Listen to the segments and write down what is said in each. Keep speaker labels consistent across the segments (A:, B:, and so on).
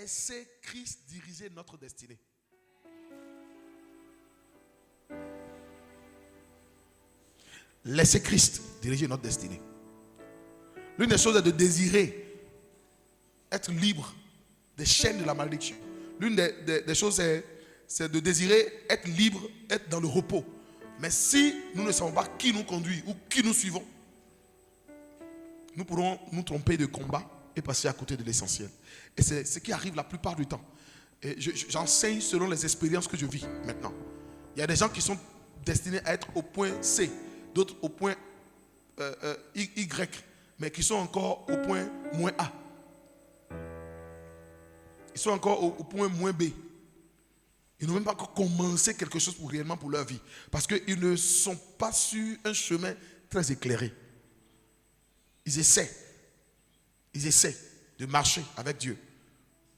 A: laisser Christ diriger notre destinée. Laissez Christ diriger notre destinée. L'une des choses est de désirer être libre des chaînes de la malédiction. L'une des choses c'est de désirer être libre, être dans le repos. Mais si nous ne savons pas qui nous conduit ou qui nous suivons, nous pourrons nous tromper de combat et passer à côté de l'essentiel. Et c'est ce qui arrive la plupart du temps. Et j'enseigne selon les expériences que je vis maintenant. Il y a des gens qui sont destinés à être au point C, d'autres au point Y, mais qui sont encore au point moins A. Ils sont encore au point moins B. Ils n'ont même pas encore commencé quelque chose réellement pour leur vie. Parce qu'ils ne sont pas sur un chemin très éclairé. Ils essaient de marcher avec Dieu.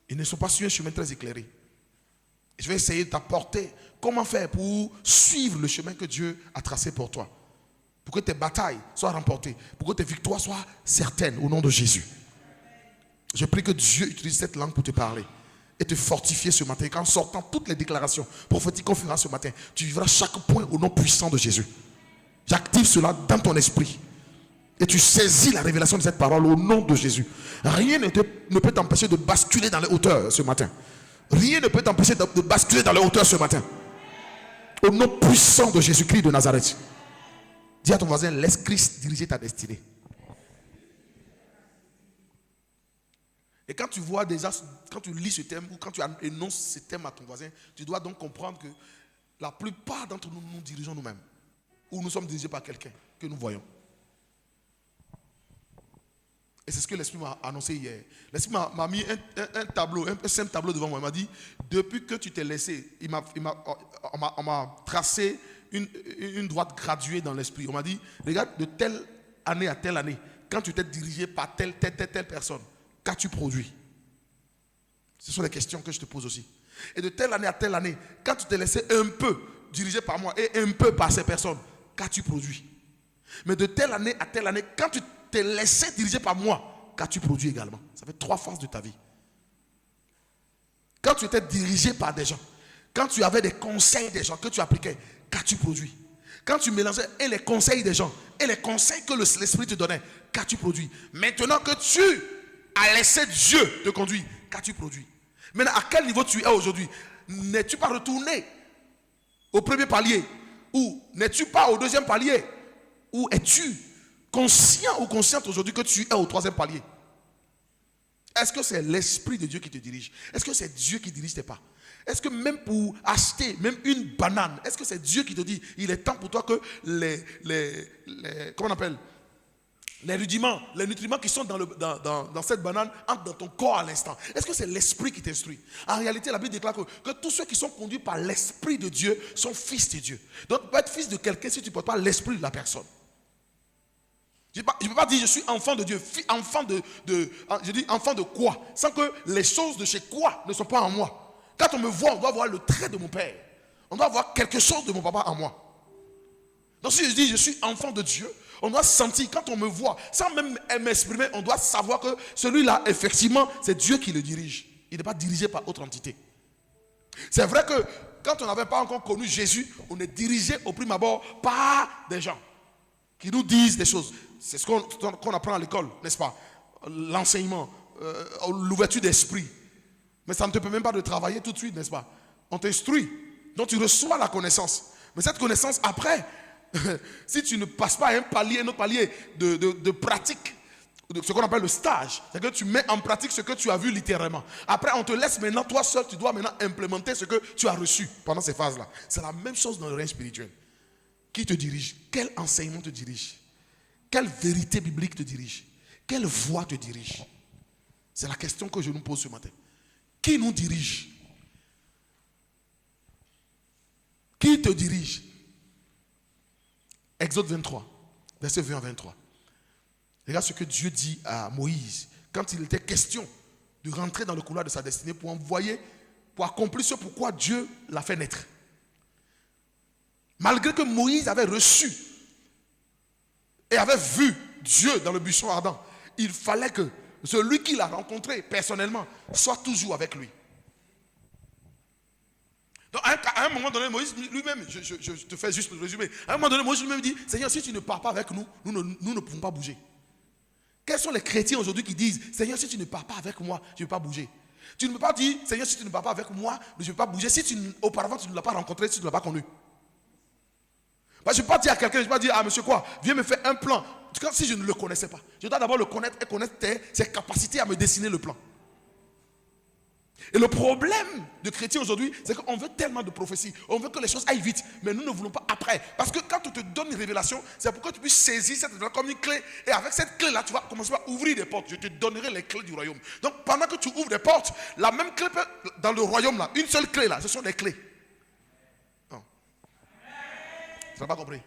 A: Ils ne sont pas sur un chemin très éclairé. Je vais essayer de t'apporter comment faire pour suivre le chemin que Dieu a tracé pour toi. Pour que tes batailles soient remportées. Pour que tes victoires soient certaines au nom de Jésus. Je prie que Dieu utilise cette langue pour te parler et te fortifier ce matin. Et qu'en sortant toutes les déclarations prophétiques qu'on fera ce matin, tu vivras chaque point au nom puissant de Jésus. J'active cela dans ton esprit. Et tu saisis la révélation de cette parole au nom de Jésus. Rien ne peut t'empêcher de basculer dans les hauteurs ce matin. Rien ne peut t'empêcher de basculer dans les hauteurs ce matin. Au nom puissant de Jésus-Christ de Nazareth. Dis à ton voisin, laisse Christ diriger ta destinée. Et quand tu vois déjà, quand tu lis ce thème ou quand tu énonces ce thème à ton voisin, tu dois donc comprendre que la plupart d'entre nous, nous dirigeons nous-mêmes. Ou nous sommes dirigés par quelqu'un que nous voyons. Et c'est ce que l'Esprit m'a annoncé hier. L'Esprit m'a mis un tableau, un simple tableau devant moi. Il m'a dit, depuis que tu t'es laissé, on m'a tracé une droite graduée dans l'Esprit. On m'a dit, regarde, de telle année à telle année, quand tu t'es dirigé par telle personne, qu'as-tu produit? Ce sont les questions que je te pose aussi. Et de telle année à telle année, quand tu t'es laissé un peu dirigé par moi et un peu par ces personnes, qu'as-tu produit? Mais de telle année à telle année, quand tu t'es laissé diriger par moi, qu'as-tu produit également? Ça fait 3 phases de ta vie. Quand tu étais dirigé par des gens, quand tu avais des conseils des gens que tu appliquais, qu'as-tu produit? Quand tu mélangeais et les conseils des gens et les conseils que l'Esprit te donnait, qu'as-tu produit? Maintenant que tu as laissé Dieu te conduire, qu'as-tu produit? Maintenant, à quel niveau tu es aujourd'hui? N'es-tu pas retourné au premier palier? Ou n'es-tu pas au deuxième palier? Ou es-tu conscient ou consciente aujourd'hui que tu es au 3e palier? Est-ce que c'est l'Esprit de Dieu qui te dirige? Est-ce que c'est Dieu qui dirige tes pas? Est-ce que même pour acheter même une banane, est-ce que c'est Dieu qui te dit, il est temps pour toi que comment on appelle, les nutriments qui sont dans cette banane entrent dans ton corps à l'instant? Est-ce que c'est l'Esprit qui t'instruit? En réalité, la Bible déclare que tous ceux qui sont conduits par l'Esprit de Dieu sont fils de Dieu. Donc, tu peux pas être fils de quelqu'un si tu ne portes pas l'Esprit de la personne. Je ne peux pas dire je suis enfant de Dieu, je dis enfant de quoi? Sans que les choses de chez quoi ne sont pas en moi. Quand on me voit, on doit voir le trait de mon père. On doit voir quelque chose de mon papa en moi. Donc si je dis je suis enfant de Dieu, on doit sentir, quand on me voit, sans même m'exprimer, on doit savoir que celui-là, effectivement, c'est Dieu qui le dirige. Il n'est pas dirigé par autre entité. C'est vrai que quand on n'avait pas encore connu Jésus, on est dirigé au prime abord par des gens qui nous disent des choses. C'est ce qu'on apprend à l'école, n'est-ce pas? L'enseignement, l'ouverture d'esprit. Mais ça ne te permet même pas de travailler tout de suite, n'est-ce pas? On t'instruit. Donc tu reçois la connaissance. Mais cette connaissance, après, si tu ne passes pas à un autre palier de pratique, de ce qu'on appelle le stage, c'est que tu mets en pratique ce que tu as vu littéralement. Après, on te laisse maintenant, toi seul, tu dois maintenant implémenter ce que tu as reçu pendant ces phases-là. C'est la même chose dans le règne spirituel. Qui te dirige? Quel enseignement te dirige? Quelle vérité biblique te dirige? Quelle voie te dirige? C'est la question que je nous pose ce matin. Qui nous dirige? Qui te dirige? Exode 23, verset 20 à 23. Regarde ce que Dieu dit à Moïse quand il était question de rentrer dans le couloir de sa destinée pour envoyer, pour accomplir ce pourquoi Dieu l'a fait naître. Malgré que Moïse avait reçu et avait vu Dieu dans le buisson ardent, il fallait que Celui qu'il a rencontré personnellement, soit toujours avec lui. Donc, à un moment donné, Moïse lui-même, je te fais juste le résumé. À un moment donné, Moïse lui-même dit, Seigneur, si tu ne pars pas avec nous, nous ne pouvons pas bouger. Quels sont les chrétiens aujourd'hui qui disent, Seigneur, si tu ne pars pas avec moi, je ne vais pas bouger. Tu ne peux pas dire, Seigneur, si tu ne pars pas avec moi, je ne vais pas bouger. Si auparavant, tu ne l'as pas rencontré, si tu ne l'as pas connu. Parce que je ne peux pas dire à quelqu'un, je ne peux pas dire, ah monsieur quoi, viens me faire un plan. En tout cas, si je ne le connaissais pas, je dois d'abord le connaître et connaître ses capacités à me dessiner le plan. Et le problème de chrétiens aujourd'hui, c'est qu'on veut tellement de prophéties, on veut que les choses aillent vite, mais nous ne voulons pas après. Parce que quand on te donne une révélation, c'est pour que tu puisses saisir cette révélation comme une clé. Et avec cette clé-là, tu vas commencer à ouvrir des portes. Je te donnerai les clés du royaume. Donc pendant que tu ouvres des portes, la même clé dans le royaume, là, une seule clé, là, ce sont des clés. Non. Tu n'as pas compris.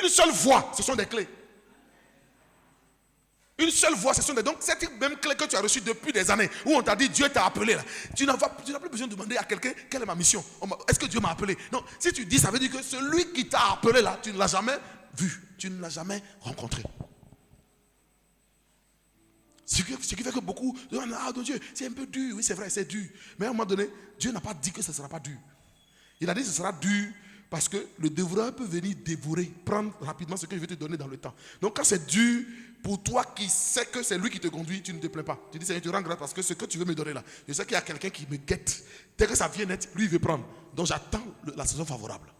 A: Une seule voix, ce sont des clés. Une seule voix, ce sont des... Donc cette même clé que tu as reçue depuis des années, où on t'a dit Dieu t'a appelé là, tu n'as plus besoin de demander à quelqu'un quelle est ma mission. Est-ce que Dieu m'a appelé? Non, si tu dis, ça veut dire que celui qui t'a appelé là, tu ne l'as jamais vu, tu ne l'as jamais rencontré. Ce qui fait que beaucoup disent, ah Dieu, c'est un peu dur. Oui, c'est vrai, c'est dur. Mais à un moment donné, Dieu n'a pas dit que ce ne sera pas dur. Il a dit que ce sera dur parce que le dévoreur peut venir dévorer, prendre rapidement ce que je vais te donner dans le temps. Donc quand c'est dur, pour toi qui sais que c'est lui qui te conduit, tu ne te plains pas. Tu dis, Seigneur, tu rends grâce parce que ce que tu veux me donner là, je sais qu'il y a quelqu'un qui me guette. Dès que ça vient net, lui il veut prendre. Donc j'attends la saison favorable.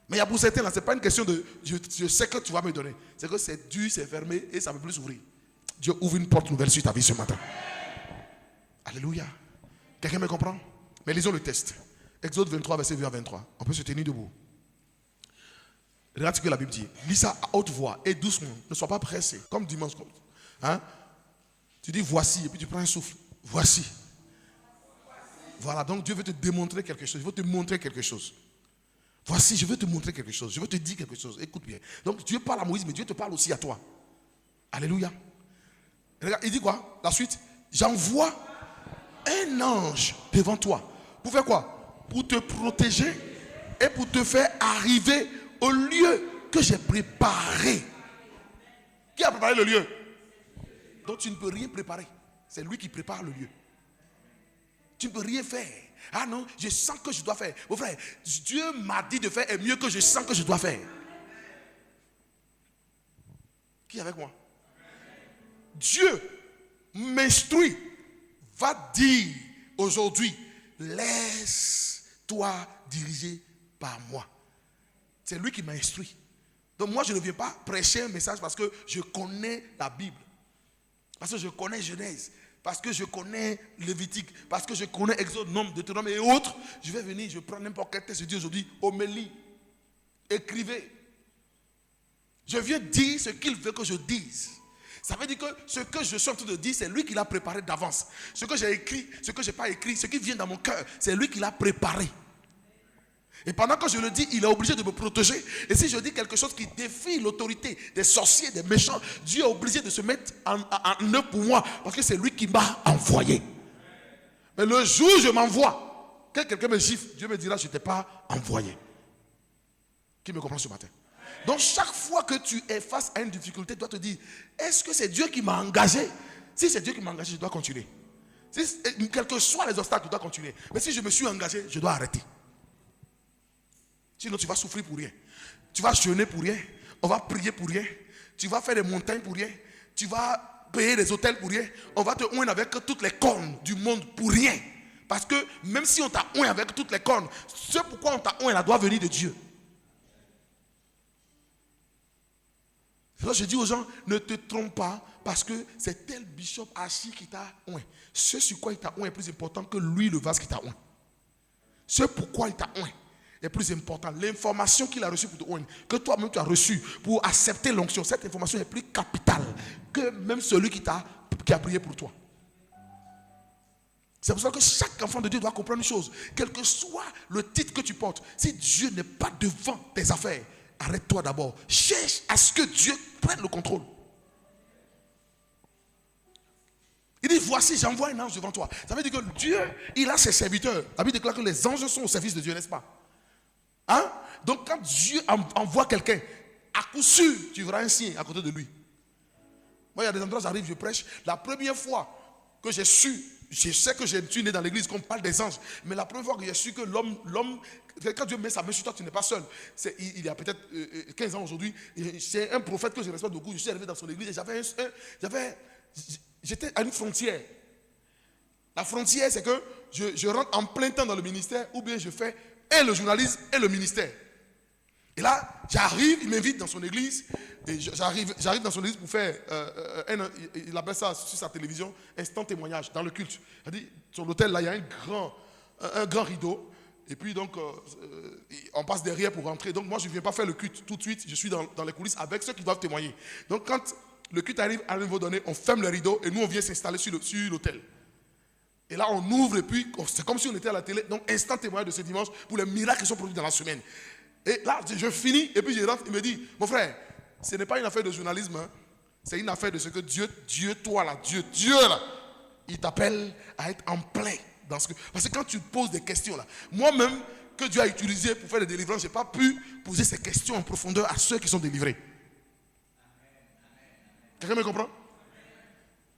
A: Mais il y a pour certains là, ce n'est pas une question de je sais que tu vas me donner. C'est que c'est dur, c'est fermé et ça ne peut plus s'ouvrir. Dieu ouvre une porte nouvelle sur ta vie ce matin. Alléluia. Quelqu'un me comprend? Mais lisons le texte. Exode 23, verset 20 à 23. On peut se tenir debout. Regarde ce que la Bible dit. Lis ça à haute voix et doucement. Ne sois pas pressé. Comme dimanche. Hein? Tu dis voici et puis tu prends un souffle. Voici. Voilà, donc Dieu veut te démontrer quelque chose. Il veut te montrer quelque chose. Voici, je veux te montrer quelque chose. Je veux te dire quelque chose. Écoute bien. Donc Dieu parle à Moïse, mais Dieu te parle aussi à toi. Alléluia. Regarde, il dit quoi? La suite. J'envoie un ange devant toi. Pour faire quoi? Pour te protéger et pour te faire arriver au lieu que j'ai préparé. Qui a préparé le lieu? Donc tu ne peux rien préparer. C'est lui qui prépare le lieu. Tu ne peux rien faire. Ah non, je sens que je dois faire. Mon frère, Dieu m'a dit de faire et mieux que je sens que je dois faire. Qui est avec moi? Dieu m'instruit, va dire aujourd'hui, laisse-toi diriger par moi. C'est lui qui m'a instruit. Donc moi je ne viens pas prêcher un message parce que je connais la Bible. Parce que je connais Genèse. Parce que je connais Lévitique. Parce que je connais Exode, Nombre, Deutéronome et autres. Je vais venir, je prends n'importe quel texte, je dis aujourd'hui, homélie, écrivez. Je viens dire ce qu'il veut que je dise. Ça veut dire que ce que je suis en train de dire, c'est lui qui l'a préparé d'avance. Ce que j'ai écrit, ce que je n'ai pas écrit, ce qui vient dans mon cœur, c'est lui qui l'a préparé. Et pendant que je le dis, il est obligé de me protéger. Et si je dis quelque chose qui défie l'autorité des sorciers, des méchants, Dieu est obligé de se mettre en œuvre pour moi. Parce que c'est lui qui m'a envoyé. Mais le jour où je m'envoie, que quelqu'un me gifle, Dieu me dira, je ne t'ai pas envoyé. Qui me comprend ce matin? Donc chaque fois que tu es face à une difficulté, tu dois te dire, est-ce que c'est Dieu qui m'a engagé? Si c'est Dieu qui m'a engagé, je dois continuer. Quels que soient les obstacles, je dois continuer. Mais si je me suis engagé, je dois arrêter. Sinon tu vas souffrir pour rien. Tu vas jeûner pour rien. On va prier pour rien. Tu vas faire des montagnes pour rien. Tu vas payer des hôtels pour rien. On va te oindre avec toutes les cornes du monde pour rien. Parce que même si on t'a oint avec toutes les cornes, ce pourquoi on t'a oint là doit venir de Dieu. Alors je dis aux gens, ne te trompe pas parce que c'est tel bishop Hachi qui t'a oint. Ce sur quoi il t'a oint est plus important que lui, le vase qui t'a oint. Ce pourquoi il t'a oint est plus important. L'information qu'il a reçue pour te oindre, que toi-même tu as reçue pour accepter l'onction, cette information est plus capitale que même celui qui a prié pour toi. C'est pour ça que chaque enfant de Dieu doit comprendre une chose. Quel que soit le titre que tu portes, si Dieu n'est pas devant tes affaires, arrête-toi d'abord. Cherche à ce que Dieu prenne le contrôle. Il dit, voici, j'envoie un ange devant toi. Ça veut dire que Dieu, il a ses serviteurs. La Bible déclare que les anges sont au service de Dieu, n'est-ce pas? Hein? Donc quand Dieu envoie quelqu'un, à coup sûr, tu verras un signe à côté de lui. Moi, il y a des endroits où j'arrive, je prêche. La première fois que j'ai su, je sais que je suis né dans l'église, qu'on parle des anges, mais la première fois que j'ai su que l'homme, quand Dieu met sa main sur toi, tu n'es pas seul. Il y a peut-être 15 ans aujourd'hui, c'est un prophète que je respecte beaucoup. Je suis arrivé dans son église et j'étais à une frontière. La frontière, c'est que je rentre en plein temps dans le ministère, ou bien je fais et le journalisme et le ministère. Et là, j'arrive, il m'invite dans son église, et j'arrive dans son église pour faire, il appelle ça sur sa télévision, instant témoignage, dans le culte. C'est-à-dire, sur l'autel, là, il y a un grand rideau, et puis donc, on passe derrière pour rentrer. Donc moi, je ne viens pas faire le culte tout de suite, je suis dans les coulisses avec ceux qui doivent témoigner. Donc quand le culte arrive à un niveau donné, on ferme le rideau, et nous, on vient s'installer sur l'autel. Et là, on ouvre, et puis, c'est comme si on était à la télé, donc instant témoignage de ce dimanche, pour les miracles qui sont produits dans la semaine. Et là, je finis, et puis je rentre, il me dit, mon frère, ce n'est pas une affaire de journalisme, hein, c'est une affaire de ce que Dieu, toi là, Dieu là, il t'appelle à être en plein dans ce que... Parce que quand tu poses des questions là, moi-même, que Dieu a utilisé pour faire des délivrances, je n'ai pas pu poser ces questions en profondeur à ceux qui sont délivrés. Quelqu'un me comprend?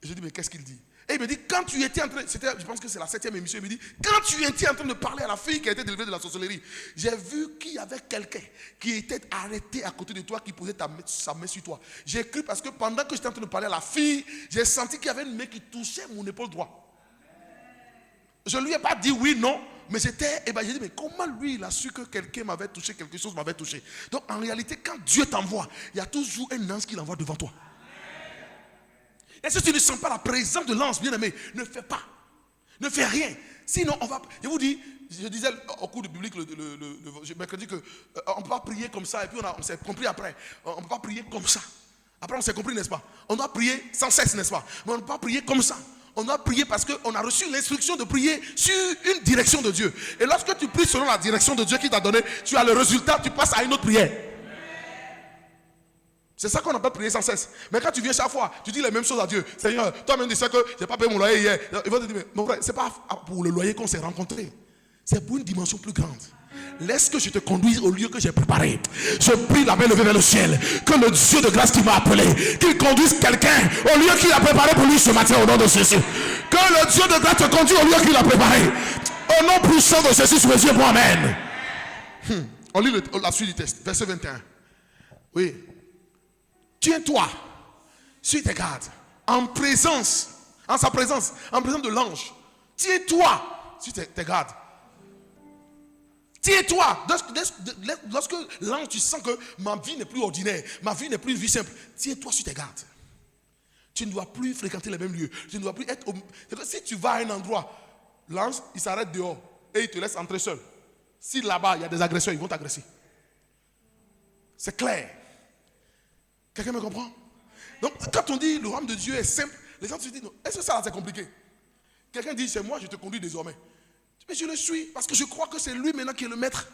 A: Et je dis, mais qu'est-ce qu'il dit? Et il me dit, quand tu étais en train, je pense que c'est la 7e émission, il me dit, quand tu étais en train de parler à la fille qui a été délivrée de la sorcellerie, j'ai vu qu'il y avait quelqu'un qui était arrêté à côté de toi, qui posait sa main sur toi. J'ai cru parce que pendant que j'étais en train de parler à la fille, j'ai senti qu'il y avait une main qui touchait mon épaule droite. Je ne lui ai pas dit oui, non, mais j'ai dit, mais comment lui, il a su que quelqu'un m'avait touché, quelque chose m'avait touché? Donc en réalité, quand Dieu t'envoie, il y a toujours un ange qui l'envoie devant toi. Et si tu ne sens pas la présence de l'ange, bien-aimé, ne fais pas. Ne fais rien. Sinon, on va... Je vous dis, je disais au cours du public le mercredi qu'on ne peut pas prier comme ça. Et puis on s'est compris après. On ne peut pas prier comme ça. Après, on s'est compris, n'est-ce pas? On doit prier sans cesse, n'est-ce pas? Mais on ne peut pas prier comme ça. On doit prier parce qu'on a reçu l'instruction de prier sur une direction de Dieu. Et lorsque tu pries selon la direction de Dieu qui t'a donné, tu as le résultat, tu passes à une autre prière. C'est ça qu'on appelle prier sans cesse. Mais quand tu viens chaque fois, tu dis les mêmes choses à Dieu. Seigneur, toi-même tu sais que je n'ai pas payé mon loyer hier. Il va te dire, mais mon frère, ce n'est pas pour le loyer qu'on s'est rencontrés. C'est pour une dimension plus grande. Laisse que je te conduise au lieu que j'ai préparé. Je prie la main levée vers le ciel. Que le Dieu de grâce qui m'a appelé, qu'il conduise quelqu'un au lieu qu'il a préparé pour lui ce matin au nom de Jésus. Que le Dieu de grâce te conduise au lieu qu'il a préparé. Au nom puissant de Jésus, sur mes yeux, moi, amen. On lit la suite du texte, verset 21. Oui. Tiens-toi sur tes gardes, en sa présence, en présence de l'ange. Tiens-toi sur tes gardes. Tiens-toi. Lorsque l'ange, tu sens que ma vie n'est plus ordinaire, ma vie n'est plus une vie simple, tiens-toi sur tes gardes. Tu ne dois plus fréquenter les mêmes lieux. Tu ne dois plus être... Si tu vas à un endroit, l'ange, il s'arrête dehors et il te laisse entrer seul. Si là-bas, il y a des agresseurs, ils vont t'agresser. C'est clair. Quelqu'un me comprend? Donc, quand on dit le royaume de Dieu est simple, les gens se disent, est-ce que ça c'est compliqué? Quelqu'un dit, c'est moi, je te conduis désormais. Mais je le suis, parce que je crois que c'est lui maintenant qui est le maître.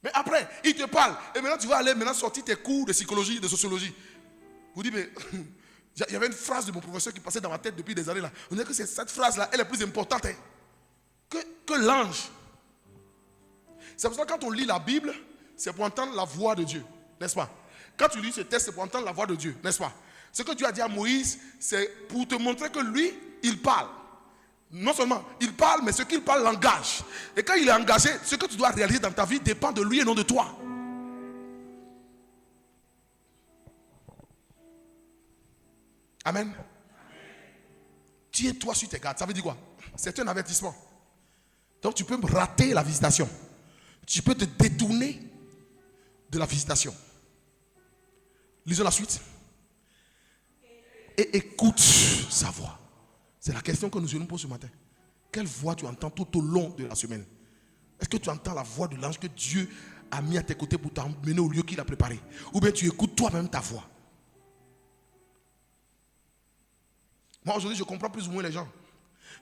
A: Mais après, il te parle, et maintenant tu vas aller sortir tes cours de psychologie, de sociologie. Vous dites, mais il y avait une phrase de mon professeur qui passait dans ma tête depuis des années là. On dirait que cette phrase-là, elle est plus importante que l'ange. C'est pour ça que quand on lit la Bible, c'est pour entendre la voix de Dieu. N'est-ce pas? Quand tu lis ce texte, c'est pour entendre la voix de Dieu, n'est-ce pas? Ce que Dieu a dit à Moïse, c'est pour te montrer que lui, il parle. Non seulement il parle, mais ce qu'il parle l'engage. Et quand il est engagé, ce que tu dois réaliser dans ta vie dépend de lui et non de toi. Amen. Tiens-toi sur tes gardes. Ça veut dire quoi? C'est un avertissement. Donc tu peux rater la visitation. Tu peux te détourner de la visitation. Lisons la suite. Et écoute sa voix. C'est la question que nous nous posons ce matin. Quelle voix tu entends tout au long de la semaine? Est-ce que tu entends la voix de l'ange que Dieu a mis à tes côtés pour t'emmener au lieu qu'il a préparé? Ou bien tu écoutes toi-même ta voix? Moi aujourd'hui je comprends plus ou moins les gens.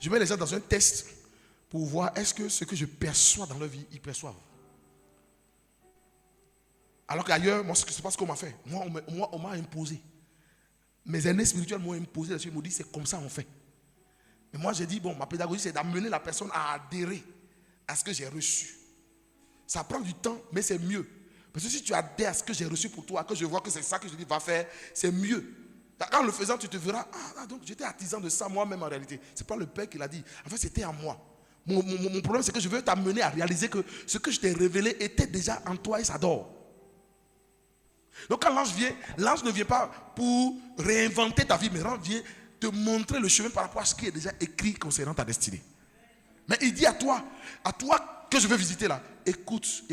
A: Je mets les gens dans un test pour voir est-ce que ce que je perçois dans leur vie, ils perçoivent. Alors qu'ailleurs, moi, c'est pas ce qu'on m'a fait. Moi, on m'a imposé. Mes aînés spirituels m'ont imposé. Ils m'ont dit, c'est comme ça on fait. Mais moi, j'ai dit, bon, ma pédagogie, c'est d'amener la personne à adhérer à ce que j'ai reçu. Ça prend du temps, mais c'est mieux. Parce que si tu adhères à ce que j'ai reçu pour toi, que je vois que c'est ça que je dis va faire, c'est mieux. En le faisant, tu te verras, donc j'étais artisan de ça moi-même en réalité. Ce n'est pas le Père qui l'a dit. En fait, c'était en moi. Mon problème, c'est que je veux t'amener à réaliser que ce que je t'ai révélé était déjà en toi et ça dort. Donc quand l'ange ne vient pas pour réinventer ta vie, mais l'ange vient te montrer le chemin par rapport à ce qui est déjà écrit concernant ta destinée. Mais il dit à toi que je veux visiter là, écoute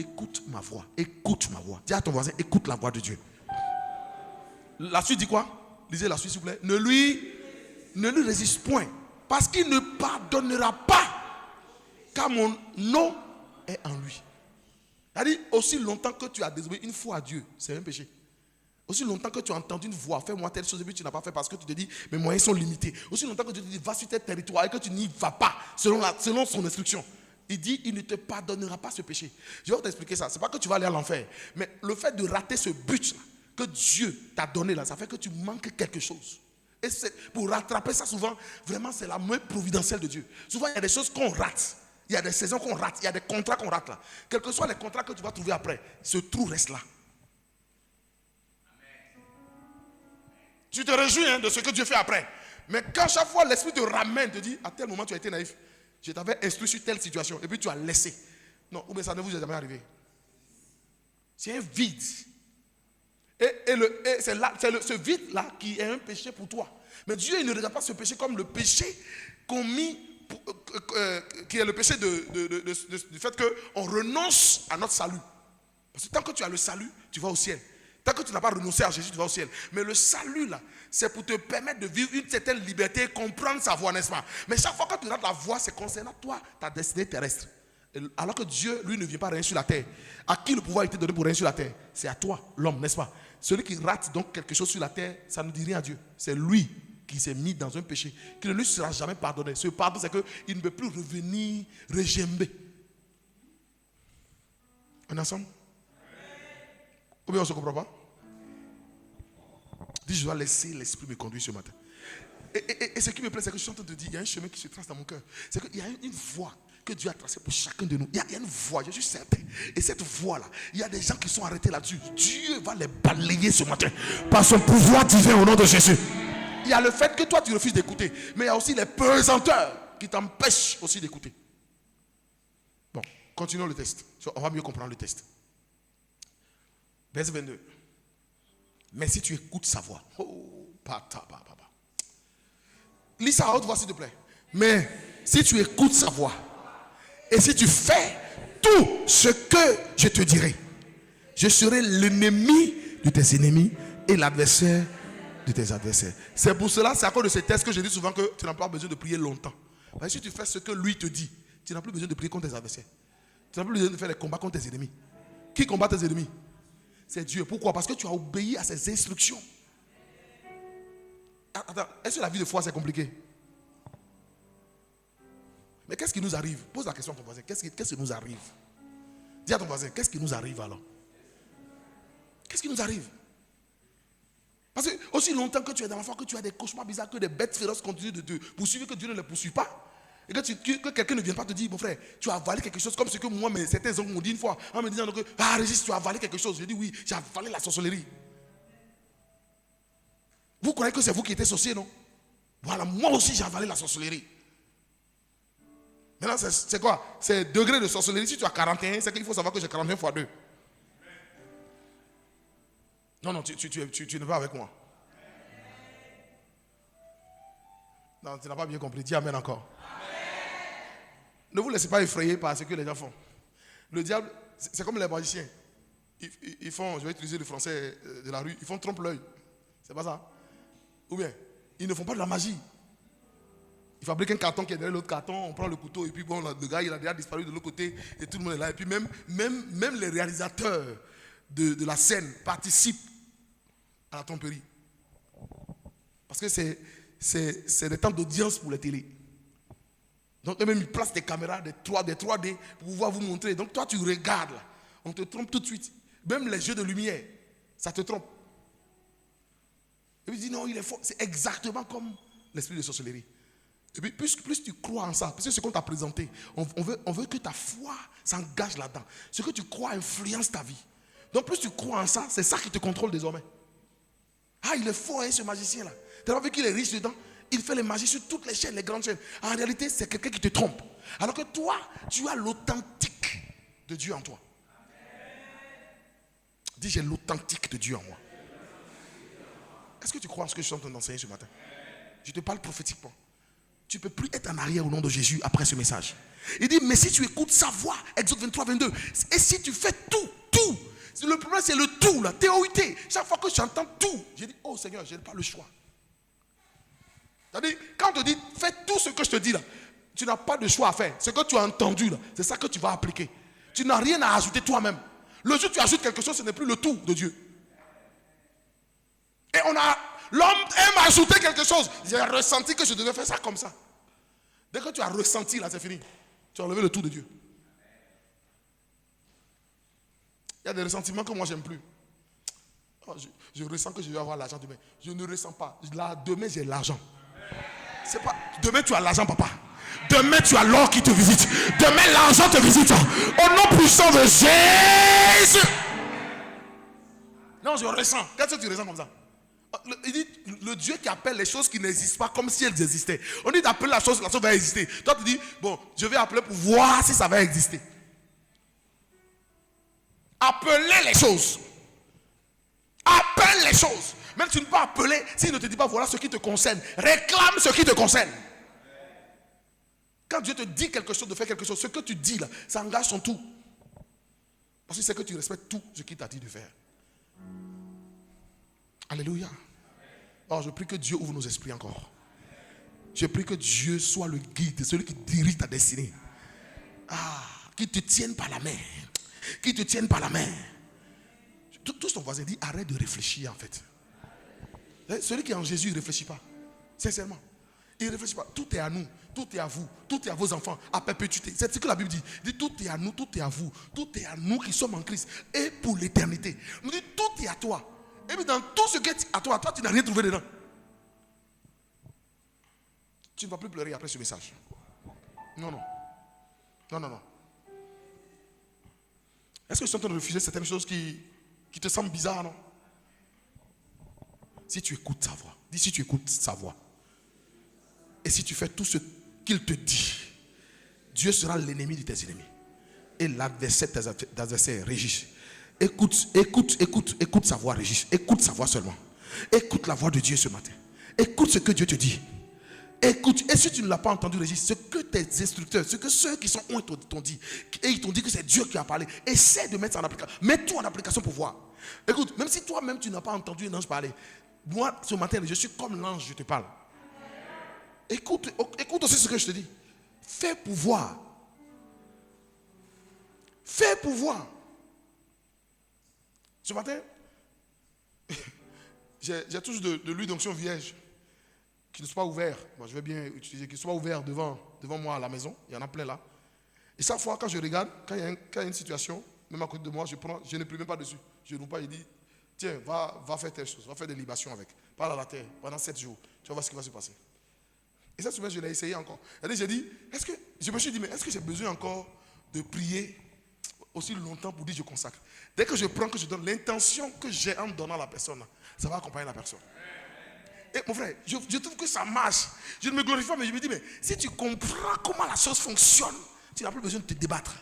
A: ma voix, écoute ma voix. Dis à ton voisin, écoute la voix de Dieu. La suite dit quoi? Lisez la suite s'il vous plaît. Ne lui résiste point, parce qu'il ne pardonnera pas, car mon nom est en lui. C'est-à-dire, aussi longtemps que tu as désobéi une fois à Dieu, c'est un péché. Aussi longtemps que tu as entendu une voix, fais-moi telle chose, et puis tu n'as pas fait parce que tu te dis, mes moyens sont limités. Aussi longtemps que tu te dis, va sur tel territoire et que tu n'y vas pas, selon son instruction. Il dit, il ne te pardonnera pas ce péché. Je vais t'expliquer ça. Ce n'est pas que tu vas aller à l'enfer, mais le fait de rater ce but que Dieu t'a donné là, ça fait que tu manques quelque chose. Et pour rattraper ça, souvent, vraiment, c'est la main providentielle de Dieu. Souvent, il y a des choses qu'on rate. Il y a des saisons qu'on rate. Il y a des contrats qu'on rate là. Quels que soient les contrats que tu vas trouver après, ce trou reste là. Tu te réjouis de ce que Dieu fait après. Mais quand chaque fois l'Esprit te ramène, te dit, à tel moment tu as été naïf, je t'avais instruit sur telle situation, et puis tu as laissé. Non, ou bien ça ne vous est jamais arrivé. C'est un vide. Et c'est ce vide-là qui est un péché pour toi. Mais Dieu, il ne regarde pas ce péché comme le péché commis, qui est le péché du fait qu'on renonce à notre salut. Parce que tant que tu as le salut, tu vas au ciel. Tant que tu n'as pas renoncé à Jésus, tu vas au ciel. Mais le salut, là, c'est pour te permettre de vivre une certaine liberté et comprendre sa voie, n'est-ce pas? Mais chaque fois que tu regardes la voie, c'est concernant toi, ta destinée terrestre. Alors que Dieu, lui, ne vient pas régner sur la terre. À qui le pouvoir a été donné pour régner sur la terre? C'est à toi, l'homme, n'est-ce pas? Celui qui rate donc quelque chose sur la terre, ça ne dit rien à Dieu. C'est lui qui s'est mis dans un péché, qui ne lui sera jamais pardonné. Ce pardon, c'est qu'il ne peut plus revenir régimber. On est ensemble? Ou bien on ne se comprend pas? Dis, je dois laisser l'Esprit me conduire ce matin. Et ce qui me plaît, c'est que je suis en train de dire, il y a un chemin qui se trace dans mon cœur. C'est qu'il y a une voie que Dieu a tracée pour chacun de nous. Il y a une voie, je suis certain. Et cette voie-là, il y a des gens qui sont arrêtés là-dessus. Dieu va les balayer ce matin par son pouvoir divin au nom de Jésus. Il y a le fait que toi tu refuses d'écouter, mais il y a aussi les pesanteurs qui t'empêchent aussi d'écouter. Bon, continuons le test. On va mieux comprendre le test. Verset 22. Mais si tu écoutes sa voix, lis ça à haute voix s'il te plaît. Mais si tu écoutes sa voix et si tu fais tout ce que je te dirai, je serai l'ennemi de tes ennemis et l'adversaire de tes adversaires. C'est pour cela, c'est à cause de ces tests que je dis souvent que tu n'as pas besoin de prier longtemps. Parce que si tu fais ce que lui te dit, tu n'as plus besoin de prier contre tes adversaires. Tu n'as plus besoin de faire les combats contre tes ennemis. Qui combat tes ennemis? C'est Dieu. Pourquoi? Parce que tu as obéi à ses instructions. Attends, est-ce que la vie de foi c'est compliqué? Mais qu'est-ce qui nous arrive? Pose la question à ton voisin. Qu'est-ce qui nous arrive? Dis à ton voisin, qu'est-ce qui nous arrive alors? Qu'est-ce qui nous arrive? Parce que aussi longtemps que tu es dans la foi, que tu as des cauchemars bizarres, que des bêtes féroces continuent de te poursuivre, que Dieu ne les poursuit pas. Et que quelqu'un ne vienne pas te dire, mon frère, tu as avalé quelque chose, comme ce que moi, certains hommes m'ont dit une fois, en me disant que, Régis, tu as avalé quelque chose. Je dis oui, j'ai avalé la sorcellerie. Vous croyez que c'est vous qui êtes sorcier, non? Voilà, moi aussi j'ai avalé la sorcellerie. Maintenant, c'est quoi? C'est degré de sorcellerie. Si tu as 41, c'est qu'il faut savoir que j'ai 41 fois 2. Non, tu n'es pas avec moi. Non, tu n'as pas bien compris. Dis amen encore. Ne vous laissez pas effrayer par ce que les gens font. Le diable, c'est comme les magiciens. Ils font, je vais utiliser le français de la rue, ils font trompe-l'œil. C'est pas ça? Ou bien, ils ne font pas de la magie. Ils fabriquent un carton qui est derrière l'autre carton, on prend le couteau et puis bon, le gars il a déjà disparu de l'autre côté et tout le monde est là. Et puis même les réalisateurs de la scène participent à la tromperie. Parce que c'est des temps d'audience pour les télés. Donc même ils placent des caméras, des 3D pour pouvoir vous montrer. Donc toi tu regardes là, on te trompe tout de suite. Même les jeux de lumière, ça te trompe. Et puis il dit non, il est fort. C'est exactement comme l'esprit de sorcellerie. Et puis plus tu crois en ça, parce que ce qu'on t'a présenté, on veut que ta foi s'engage là-dedans. Ce que tu crois influence ta vie. Donc plus tu crois en ça, c'est ça qui te contrôle désormais. Ah, il est fort, hein, ce magicien-là. Tu as vu qu'il est riche dedans? Il fait les magies sur toutes les chaînes, les grandes chaînes. En réalité, c'est quelqu'un qui te trompe. Alors que toi, tu as l'authentique de Dieu en toi. Dis, j'ai l'authentique de Dieu en moi. Est-ce que tu crois en ce que je suis en train d'enseigner ce matin? Je te parle prophétiquement. Tu ne peux plus être en arrière au nom de Jésus après ce message. Il dit, mais si tu écoutes sa voix, Exode 23, 22, et si tu fais tout, le problème c'est le tout, la T-O-U-T. Chaque fois que j'entends tout, j'ai dit, oh Seigneur, je n'ai pas le choix. C'est-à-dire, quand on te dit, fais tout ce que je te dis là, tu n'as pas de choix à faire. Ce que tu as entendu là, c'est ça que tu vas appliquer. Tu n'as rien à ajouter toi-même. Le jour où tu ajoutes quelque chose, ce n'est plus le tout de Dieu. Et l'homme aime ajouter quelque chose. J'ai ressenti que je devais faire ça comme ça. Dès que tu as ressenti là, c'est fini. Tu as enlevé le tout de Dieu. Il y a des ressentiments que moi j'aime plus. Oh, je ressens que je vais avoir l'argent demain. Je ne ressens pas. Là, demain j'ai l'argent. C'est pas. Demain tu as l'argent, papa. Demain tu as l'or qui te visite. Demain l'argent te visite. Au nom puissant de Jésus. Non, je ressens. Qu'est-ce que tu ressens comme ça? Il dit, le Dieu qui appelle les choses qui n'existent pas comme si elles existaient. On dit d'appeler la chose va exister. Toi tu dis, bon, je vais appeler pour voir si ça va exister. Appelez les choses. Appelle les choses. Même si tu ne peux pas appeler, s'il ne te dit pas voilà ce qui te concerne, réclame ce qui te concerne. Quand Dieu te dit quelque chose, de faire quelque chose, ce que tu dis là, ça engage son tout. Parce que c'est que tu respectes tout ce qu'il t'a dit de faire. Alléluia. Oh, je prie que Dieu ouvre nos esprits encore. Je prie que Dieu soit le guide, celui qui dirige ta destinée. Ah, qu'il te tienne par la main. Qu'il te tienne par la main. Tous ton voisin dit arrête de réfléchir en fait. Celui qui est en Jésus, il ne réfléchit pas. Sincèrement. Il ne réfléchit pas. Tout est à nous, tout est à vous, tout est à vos enfants, à perpétuité. C'est ce que la Bible dit. Il dit tout est à nous, tout est à vous, tout est à nous qui sommes en Christ. Et pour l'éternité. Il dit tout est à toi. Et puis dans tout ce qui est à toi, tu n'as rien trouvé dedans. Tu ne vas plus pleurer après ce message. Non, non. Non, non, non. Est-ce que je suis en train de refuser certaines choses qui te semblent bizarres, non? Si tu écoutes sa voix, dis si tu écoutes sa voix. Et si tu fais tout ce qu'il te dit, Dieu sera l'ennemi de tes ennemis. Et l'adversaire de tes adversaires, Régis. Écoute sa voix, Régis. Écoute sa voix seulement. Écoute la voix de Dieu ce matin. Écoute ce que Dieu te dit. Écoute, et si tu ne l'as pas entendu, Régis, ce que tes instructeurs, ce que ceux qui sont loin t'ont dit, et ils t'ont dit que c'est Dieu qui a parlé, essaie de mettre ça en application. Mets tout en application pour voir. Écoute, même si toi-même tu n'as pas entendu un ange parler, moi ce matin, je suis comme l'ange, je te parle. Écoute aussi ce que je te dis. Fais pour voir. Fais pour voir. Ce matin, j'ai toujours de l'huile d'onction vierge qui ne soit pas ouvert. Moi, je vais bien utiliser, qui ne soit pas ouvert devant moi à la maison. Il y en a plein là. Et chaque fois, quand je regarde, quand il y a une situation, même à côté de moi, je ne plie même pas dessus. Je ne pas, il dit, tiens, va faire telle chose, va faire des libations avec. Parle à la terre pendant 7 jours. Tu vas voir ce qui va se passer. Et cette semaine, je l'ai essayé encore. J'ai dit, je me suis dit, mais est-ce que j'ai besoin encore de prier aussi longtemps pour dire je consacre? Dès que je prends, que je donne l'intention que j'ai en donnant à la personne, ça va accompagner la personne. Et mon frère, je trouve que ça marche. Je ne me glorifie pas, mais je me dis, mais si tu comprends comment la chose fonctionne, tu n'as plus besoin de te débattre.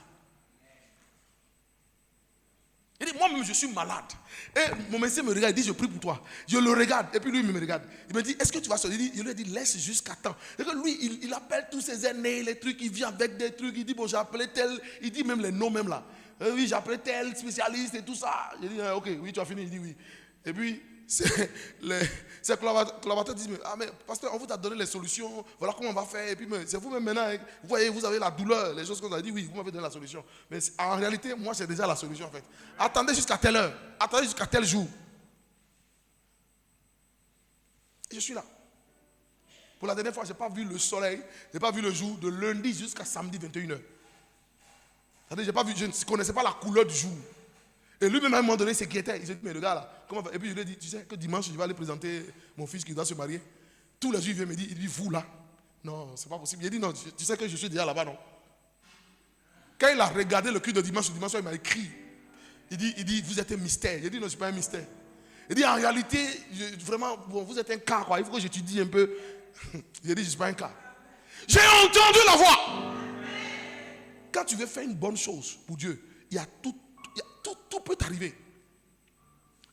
A: Il dit, moi-même, je suis malade. Et mon médecin me regarde, il dit, je prie pour toi. Je le regarde, et puis lui, il me regarde. Il me dit, est-ce que tu vas sortir? Je lui ai dit, laisse jusqu'à temps. Et que lui, il appelle tous ses aînés, les trucs, il vient avec des trucs. Il dit, bon, j'ai appelé tel. Il dit même les noms, même là. Oui, j'ai appelé tel spécialiste et tout ça. J'ai dit, ok, oui, tu as fini. Il dit, oui. Et puis, ces collaborateurs disent, mais pasteur, on vous a donné les solutions, voilà comment on va faire. Et puis, c'est vous-même maintenant, vous voyez, vous avez la douleur, les choses qu'on a dit, oui, vous m'avez donné la solution. Mais en réalité, moi, j'ai déjà la solution en fait. Attendez jusqu'à telle heure, attendez jusqu'à tel jour. Et je suis là. Pour la dernière fois, je n'ai pas vu le soleil, je n'ai pas vu le jour de lundi jusqu'à samedi 21h. C'est-à-dire, je ne connaissais pas la couleur du jour. Et lui-même, à un moment donné, il s'inquiétait. Il s'est dit, mais le gars là, comment va? Et puis je lui ai dit, tu sais que dimanche, je vais aller présenter mon fils qui doit se marier. Tous les jours, il vient me dire, il dit, vous là? Non, c'est pas possible. Il a dit, non, tu sais que je suis déjà là-bas, non? Quand il a regardé le culte de dimanche, il m'a écrit. Il dit, vous êtes un mystère. J'ai dit, non, je ne suis pas un mystère. Il dit, en réalité, vraiment, bon, vous êtes un cas, quoi. Il faut que j'étudie un peu. J'ai dit, je ne suis pas un cas. J'ai entendu la voix. Quand tu veux faire une bonne chose pour Dieu, tout peut t'arriver.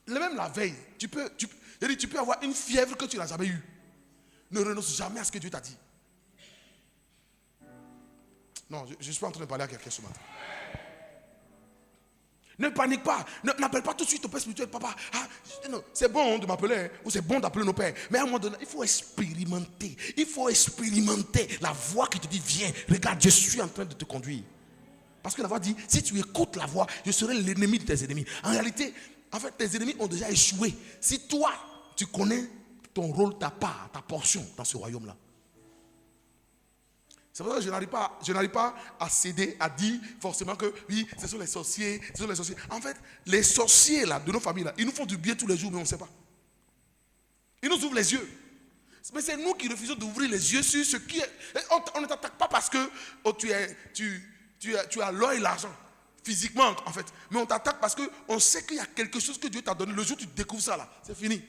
A: Même la veille, tu peux avoir une fièvre que tu n'as jamais eue. Ne renonce jamais à ce que Dieu t'a dit. Non, je suis pas en train de parler à quelqu'un ce matin. Ne panique pas. N'appelle pas tout de suite ton père spirituel. Papa, non, c'est bon de m'appeler, ou c'est bon d'appeler nos pères. Mais à un moment donné, il faut expérimenter. Il faut expérimenter la voix qui te dit, viens, regarde, je suis en train de te conduire. Parce que la voix dit, si tu écoutes la voix, je serai l'ennemi de tes ennemis. En réalité, en fait, tes ennemis ont déjà échoué. Si toi, tu connais ton rôle, ta part, ta portion dans ce royaume-là. C'est pour ça que je n'arrive pas à céder, à dire forcément que oui, ce sont les sorciers, En fait, les sorciers là, de nos familles, là, ils nous font du bien tous les jours, mais on ne sait pas. Ils nous ouvrent les yeux. Mais c'est nous qui refusons d'ouvrir les yeux sur ce qui est. On ne t'attaque pas parce que tu as l'or et l'argent, physiquement en fait. Mais on t'attaque parce qu'on sait qu'il y a quelque chose que Dieu t'a donné. Le jour où tu découvres ça là, c'est fini.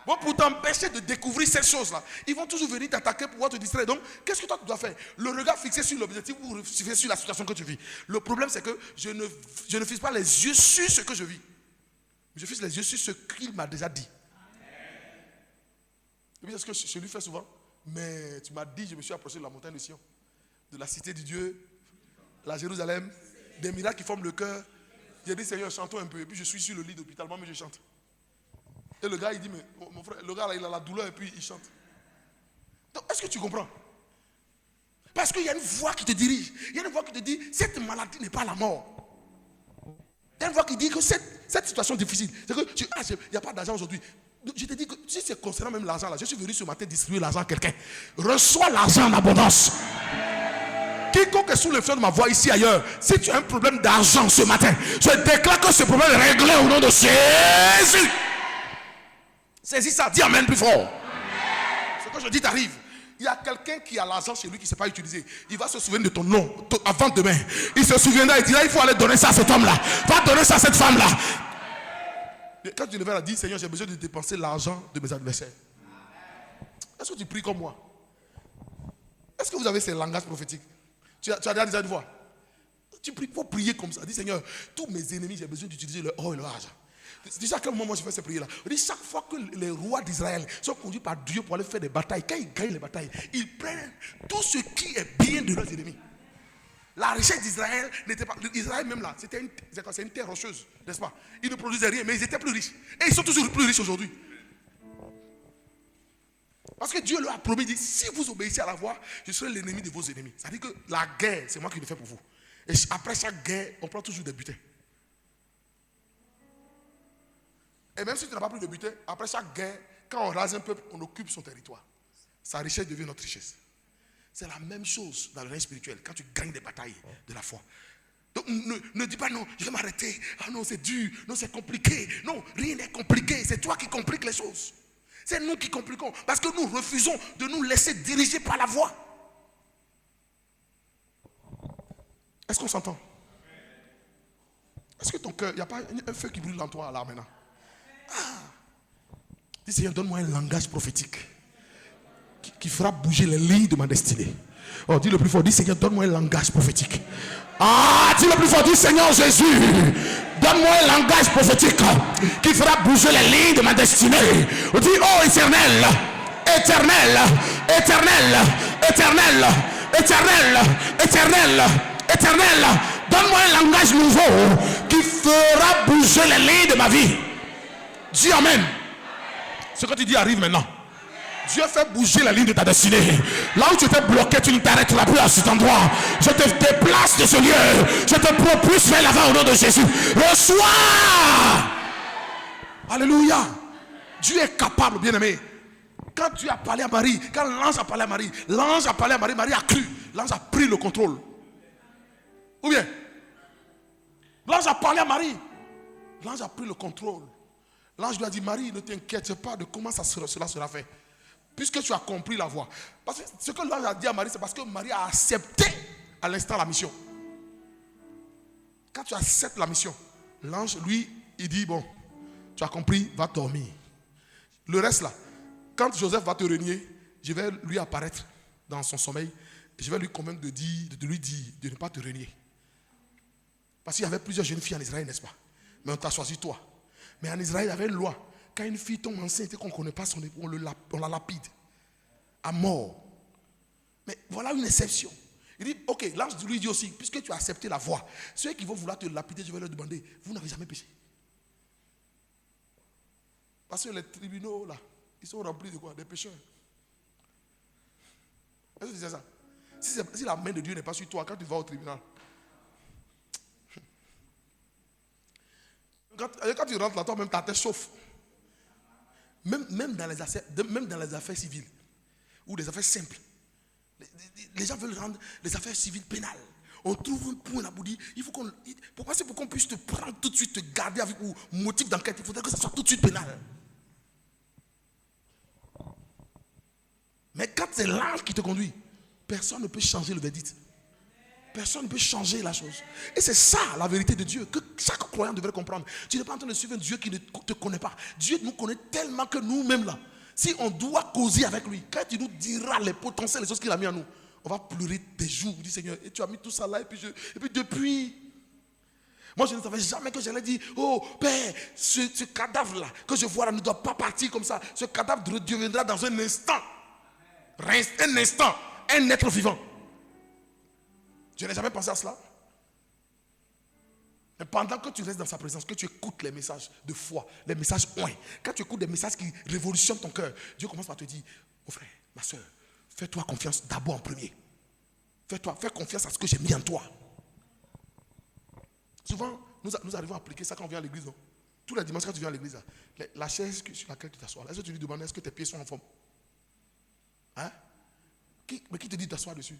A: Bon, pour t'empêcher de découvrir ces choses-là, ils vont toujours venir t'attaquer pour pouvoir te distraire. Donc, qu'est-ce que toi tu dois faire? Le regard fixé sur l'objectif ou fixé sur la situation que tu vis. Le problème, c'est que je ne fixe pas les yeux sur ce que je vis. Je fixe les yeux sur ce qu'il m'a déjà dit. Et puis, c'est ce que je lui fais souvent. Mais tu m'as dit, je me suis approché de la montagne de Sion, de la cité de Dieu, la Jérusalem, des miracles qui forment le cœur. J'ai dit, Seigneur, chantons un peu. Et puis, je suis sur le lit d'hôpital, moi, mais je chante. Et le gars, il dit, mais mon frère, le gars là, il a la douleur et puis il chante. Donc, est-ce que tu comprends? Parce qu'il y a une voix qui te dirige. Il y a une voix qui te dit, cette maladie n'est pas la mort. Il y a une voix qui dit que cette situation difficile, c'est que il n'y a pas d'argent aujourd'hui. Je te dis que si c'est concernant même l'argent là, je suis venu ce matin distribuer l'argent à quelqu'un. Reçois l'argent en abondance. Quiconque est sous l'effet de ma voix ici ailleurs, si tu as un problème d'argent ce matin, je déclare que ce problème est réglé au nom de Jésus. Saisis ça, dis amen plus fort. Ce que je dis t'arrive. Il y a quelqu'un qui a l'argent chez lui qui ne sait pas utiliser. Il va se souvenir de ton nom avant demain. Il se souviendra et dira, il faut aller donner ça à cet homme-là. Va donner ça à cette femme-là. Quand tu leves la dis, Seigneur, j'ai besoin de dépenser l'argent de mes adversaires. Est-ce que tu pries comme moi? Est-ce que vous avez ces langages prophétiques? Tu as déjà une voix. Tu pries, il faut prier comme ça. Dis, Seigneur, tous mes ennemis, j'ai besoin d'utiliser leur or et leur argent. Déjà, à quel moment je fais ces prières-là? Chaque fois que les rois d'Israël sont conduits par Dieu pour aller faire des batailles, quand ils gagnent les batailles, ils prennent tout ce qui est bien de leurs ennemis. La richesse d'Israël n'était pas. Israël même là, c'est une terre rocheuse, n'est-ce pas? Ils ne produisaient rien, mais ils étaient plus riches. Et ils sont toujours plus riches aujourd'hui. Parce que Dieu leur a promis, dit, si vous obéissez à la voix, je serai l'ennemi de vos ennemis. Ça veut dire que la guerre, c'est moi qui le fais pour vous. Et après chaque guerre, on prend toujours des butins. Et même si tu n'as pas pris de butin, après chaque guerre, quand on rase un peuple, on occupe son territoire. Sa richesse devient notre richesse. C'est la même chose dans le règne spirituel, quand tu gagnes des batailles de la foi. Donc ne dis pas non, je vais m'arrêter. Ah non, c'est dur, non, c'est compliqué. Non, rien n'est compliqué, c'est toi qui compliques les choses. C'est nous qui compliquons, parce que nous refusons de nous laisser diriger par la voix. Est-ce qu'on s'entend? Est-ce que ton cœur, il n'y a pas un feu qui brûle en toi là maintenant? Dis, Seigneur, donne-moi un langage prophétique qui fera bouger les lignes de ma destinée. Oh, dis le plus fort, dis, Seigneur, donne-moi un langage prophétique. Dis le plus fort, dis, Seigneur Jésus, donne-moi un langage prophétique qui fera bouger les lignes de ma destinée. Dis, oh éternel, éternel, éternel, éternel, éternel, éternel, éternel, donne-moi un langage nouveau qui fera bouger les lignes de ma vie. Dis amen. Ce que tu dis arrive maintenant. Dieu fait bouger la ligne de ta destinée. Là où tu étais bloqué, tu ne t'arrêteras plus à cet endroit. Je te déplace de ce lieu. Je te propulse vers l'avant au nom de Jésus. Reçois. Alléluia. Dieu est capable, bien-aimé. Quand Dieu a parlé à Marie, quand l'ange a parlé à Marie, Marie a cru. L'ange a pris le contrôle. Ou bien, l'ange a parlé à Marie. L'ange a pris le contrôle. L'ange lui a dit, Marie, ne t'inquiète pas de comment cela sera fait. Puisque tu as compris la voie. Parce que ce que l'ange a dit à Marie, c'est parce que Marie a accepté à l'instant la mission. Quand tu acceptes la mission, L'ange, lui, il dit, bon, tu as compris, va dormir. Le reste là, quand Joseph va te renier, je vais lui apparaître dans son sommeil. Et je vais lui convaincre de lui dire de ne pas te renier. Parce qu'il y avait plusieurs jeunes filles en Israël, n'est-ce pas? Mais on t'a choisi toi. Mais en Israël, il y avait une loi. Quand une fille tombe enceinte et qu'on ne connaît pas son époux, on la lapide à mort. Mais voilà une exception. Il dit, ok, l'ange lui dit aussi, puisque tu as accepté la voie, ceux qui vont vouloir te lapider, je vais leur demander, vous n'avez jamais péché. Parce que les tribunaux, là, ils sont remplis de quoi? Des pécheurs. Est-ce que tu sais ça? Si la main de Dieu n'est pas sur toi, quand tu vas au tribunal, quand tu rentres là, toi-même, ta tête chauffe. Même dans les affaires civiles, ou des affaires simples, les gens veulent rendre les affaires civiles pénales. On trouve un point à bout dire, pourquoi c'est pour qu'on puisse te prendre tout de suite, te garder avec ou motif d'enquête, il faudrait que ça soit tout de suite pénal. Mais quand c'est l'ange qui te conduit, personne ne peut changer le verdict. Personne ne peut changer la chose. Et c'est ça la vérité de Dieu que chaque croyant devrait comprendre. Tu n'es pas en train de suivre un Dieu qui ne te connaît pas. Dieu nous connaît tellement que nous-mêmes là, si on doit causer avec lui, quand il nous dira les potentiels, les choses qu'il a mis en nous, on va pleurer des jours. On dit Seigneur, et tu as mis tout ça là, et puis depuis. Moi je ne savais jamais que j'allais dire, oh Père, ce cadavre là que je vois là ne doit pas partir comme ça. Ce cadavre deviendra dans un instant. Un instant, un être vivant. Je n'ai jamais pensé à cela. Mais pendant que tu restes dans sa présence, que tu écoutes les messages de foi, les messages oint, quand tu écoutes des messages qui révolutionnent ton cœur, Dieu commence par te dire, mon frère, ma soeur, fais-toi confiance d'abord en premier. Fais confiance à ce que j'ai mis en toi. Souvent, nous arrivons à appliquer ça quand on vient à l'église. Non? Tous les dimanches quand tu viens à l'église, la chaise sur laquelle tu t'assois, est-ce que tu lui demandes, est-ce que tes pieds sont en forme? Hein? Mais qui te dit d'asseoir dessus?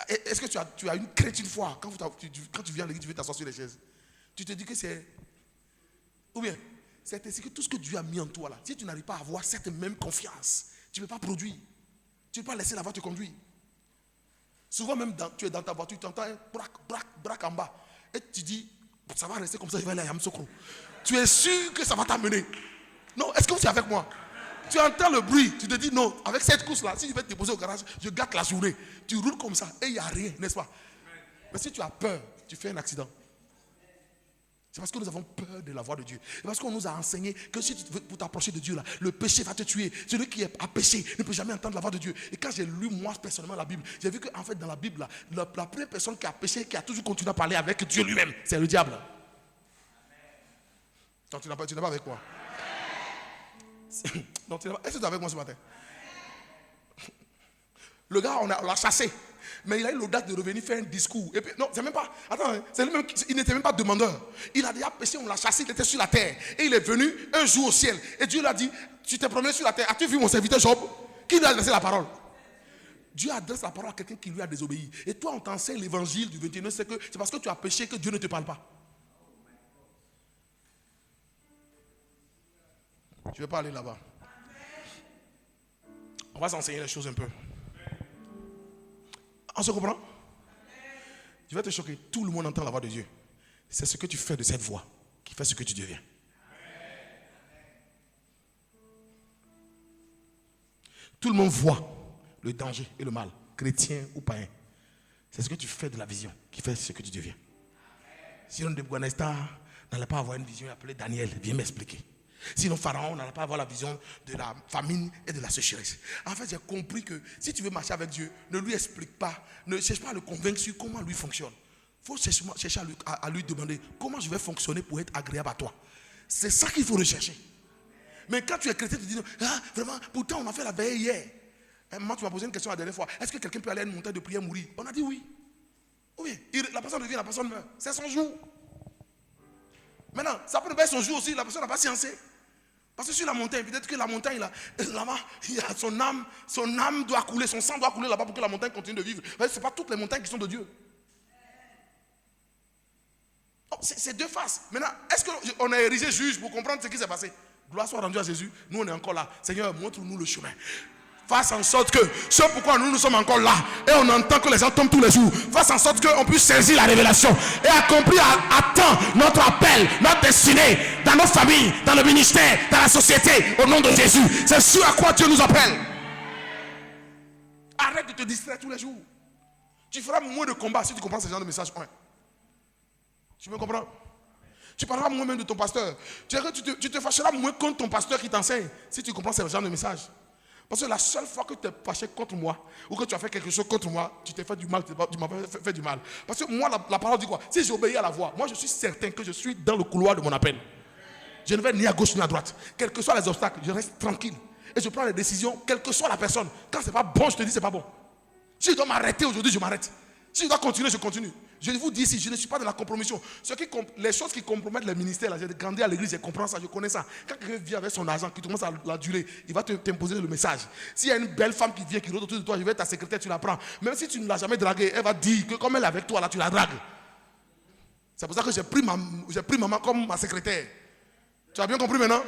A: Est-ce que tu as une crainte une fois quand tu viens à l'église, tu veux t'asseoir sur les chaises? Tu te dis que c'est... Ou bien, c'est ainsi que tout ce que Dieu a mis en toi là, si tu n'arrives pas à avoir cette même confiance, tu ne peux pas produire. Tu ne peux pas laisser la voix te conduire. Souvent même, tu es dans ta voiture, tu entends un brac en bas. Et tu dis, ça va rester comme ça, je vais aller à Yamsokro. Tu es sûr que ça va t'amener. Non, est-ce que vous êtes avec moi? Tu entends le bruit, tu te dis non, avec cette course-là, si je vais te déposer au garage, je gâte la journée. Tu roules comme ça et il n'y a rien, n'est-ce pas? Mais si tu as peur, tu fais un accident. C'est parce que nous avons peur de la voix de Dieu. C'est parce qu'on nous a enseigné que si tu veux pour t'approcher de Dieu, là, le péché va te tuer. Celui qui a péché ne peut jamais entendre la voix de Dieu. Et quand j'ai lu moi personnellement la Bible, j'ai vu qu'en fait dans la Bible, là, la première personne qui a péché, qui a toujours continué à parler avec Dieu lui-même, c'est le diable. Donc tu n'es pas avec moi. Donc, est-ce que tu es avec moi ce matin? Le gars, on l'a chassé. Mais il a eu l'audace de revenir faire un discours. Et puis, non, c'est même pas. Attends, il n'était même pas demandeur. Il a déjà péché, on l'a chassé, il était sur la terre. Et il est venu un jour au ciel. Et Dieu lui a dit, tu t'es promené sur la terre. As-tu vu mon serviteur Job? Qui lui a adressé la parole? Dieu adresse la parole à quelqu'un qui lui a désobéi. Et toi, on t'enseigne l'évangile du 21e siècle. C'est parce que tu as péché que Dieu ne te parle pas. Je ne vais pas aller là-bas. On va s'enseigner les choses un peu. On se comprend? Je vais te choquer. Tout le monde entend la voix de Dieu. C'est ce que tu fais de cette voix qui fait ce que tu deviens. Tout le monde voit le danger et le mal, chrétien ou païen. C'est ce que tu fais de la vision qui fait ce que tu deviens. Sinon, Nebuchadnezzar n'allait pas avoir une vision appelée Daniel. Viens m'expliquer. Sinon, Pharaon n'allait pas avoir la vision de la famine et de la sécheresse. En fait, j'ai compris que si tu veux marcher avec Dieu, ne lui explique pas, ne cherche pas à le convaincre sur comment lui fonctionne. Il faut chercher à lui demander comment je vais fonctionner pour être agréable à toi. C'est ça qu'il faut rechercher. Mais quand tu es chrétien, tu te dis, ah, vraiment, pourtant on a fait la veille hier. Moi, tu m'as posé une question la dernière fois. Est-ce que quelqu'un peut aller à une montagne de prière mourir? On a dit oui. Oui, la personne revient, la personne meurt. C'est son jour. Maintenant, ça peut pas être son jour aussi, la personne n'a pas sciencé. Parce que sur la montagne, peut-être que la montagne, là-bas, son âme doit couler, son sang doit couler là-bas pour que la montagne continue de vivre. Ce n'est pas toutes les montagnes qui sont de Dieu. C'est deux faces. Maintenant, est-ce qu'on a érigé juge pour comprendre ce qui s'est passé? Gloire soit rendue à Jésus. Nous, on est encore là. Seigneur, montre-nous le chemin. Fasse en sorte que ce pourquoi nous sommes encore là et on entend que les gens tombent tous les jours. Fasse en sorte qu'on puisse saisir la révélation et accomplir à temps notre appel, notre destinée dans nos familles, dans le ministère, dans la société, au nom de Jésus. C'est ce à quoi Dieu nous appelle. Arrête de te distraire tous les jours. Tu feras moins de combats si tu comprends ce genre de message. Ouais. Tu me comprends? Tu parleras moins même de ton pasteur. Tu te fâcheras moins contre ton pasteur qui t'enseigne si tu comprends ce genre de message. Parce que la seule fois que tu es fâché contre moi, ou que tu as fait quelque chose contre moi, tu t'es fait du mal, tu m'as fait du mal. Parce que moi, la parole dit quoi? Si j'obéis à la voix, moi je suis certain que je suis dans le couloir de mon appel. Je ne vais ni à gauche ni à droite. Quels que soient les obstacles, je reste tranquille. Et je prends les décisions, quelle que soit la personne. Quand c'est pas bon, je te dis c'est pas bon. Si je dois m'arrêter aujourd'hui, je m'arrête. Si je dois continuer, je continue. Je vous dis ici, je ne suis pas dans la compromission. Les choses qui compromettent les ministères, j'ai grandi à l'église, je comprends ça, je connais ça. Quand quelqu'un vient avec son argent, qui commence à la durer, il va t'imposer le message. S'il y a une belle femme qui vient, qui rôde autour de toi, je vais être ta secrétaire, tu la prends. Même si tu ne l'as jamais draguée, elle va dire que comme elle est avec toi, là, tu la dragues. C'est pour ça que j'ai pris maman comme ma secrétaire. Tu as bien compris maintenant?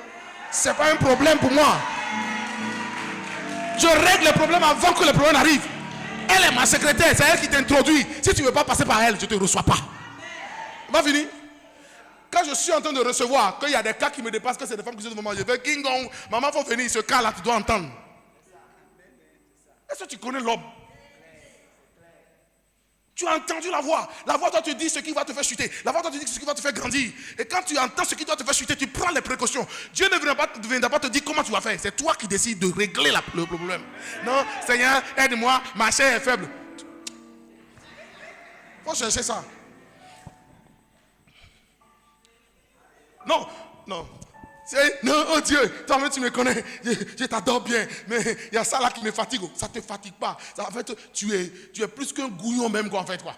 A: Ce n'est pas un problème pour moi. Je règle les problèmes avant que les problèmes arrivent. Elle est ma secrétaire, c'est elle qui t'introduit. Si tu ne veux pas passer par elle, je ne te reçois pas. Va finir. Quand je suis en train de recevoir, qu'il y a des cas qui me dépassent, que c'est des femmes qui sont devant moi, je fais King Kong, maman, faut venir, ce cas-là, tu dois entendre. Est-ce que tu connais l'homme? Tu as entendu la voix. La voix doit te dire ce qui va te faire chuter. La voix doit te dire ce qui va te faire grandir. Et quand tu entends ce qui doit te faire chuter, tu prends les précautions. Dieu ne viendra pas te dire comment tu vas faire. C'est toi qui décides de régler le problème. Non, Seigneur, aide-moi, ma chair est faible. Il faut chercher ça. Non. Non, oh Dieu, toi-même tu me connais, je t'adore bien, mais il y a ça là qui me fatigue. Ça ne te fatigue pas. Ça, en fait, tu es plus qu'un gouillon même, quoi, en fait, quoi.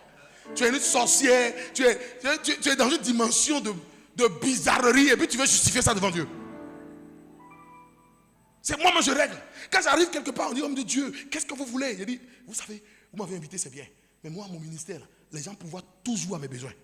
A: Tu es une sorcière, tu es dans une dimension de bizarrerie et puis tu veux justifier ça devant Dieu. C'est moi-même je règle. Quand j'arrive quelque part, on dit, homme de Dieu, qu'est-ce que vous voulez? Je dis, vous savez, vous m'avez invité, c'est bien. Mais moi, mon ministère, les gens pourvoient toujours à mes besoins.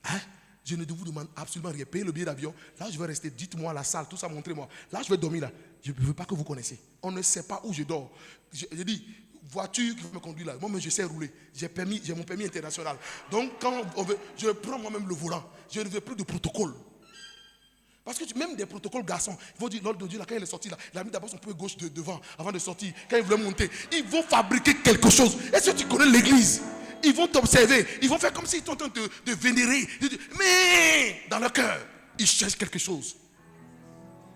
A: Hein? Je ne vous demande absolument rien. Payez le billet d'avion. Là, je vais rester. Dites-moi la salle, tout ça, montrez-moi. Là, je vais dormir là. Je ne veux pas que vous connaissiez. On ne sait pas où je dors. Je dis, voiture qui me conduit là. Moi, je sais rouler. J'ai mon permis international. Donc, quand on veut, je prends moi-même le volant. Je ne veux plus de protocole. Parce que même des protocoles garçons, ils vont dire, l'ordre de Dieu, là, quand il est sorti, là, il a mis d'abord son pied gauche devant, avant de sortir. Quand il voulait monter, ils vont fabriquer quelque chose. Est-ce que tu connais l'église? Ils vont t'observer. Ils vont faire comme s'ils sont en train de vénérer. Mais dans leur cœur, ils cherchent quelque chose.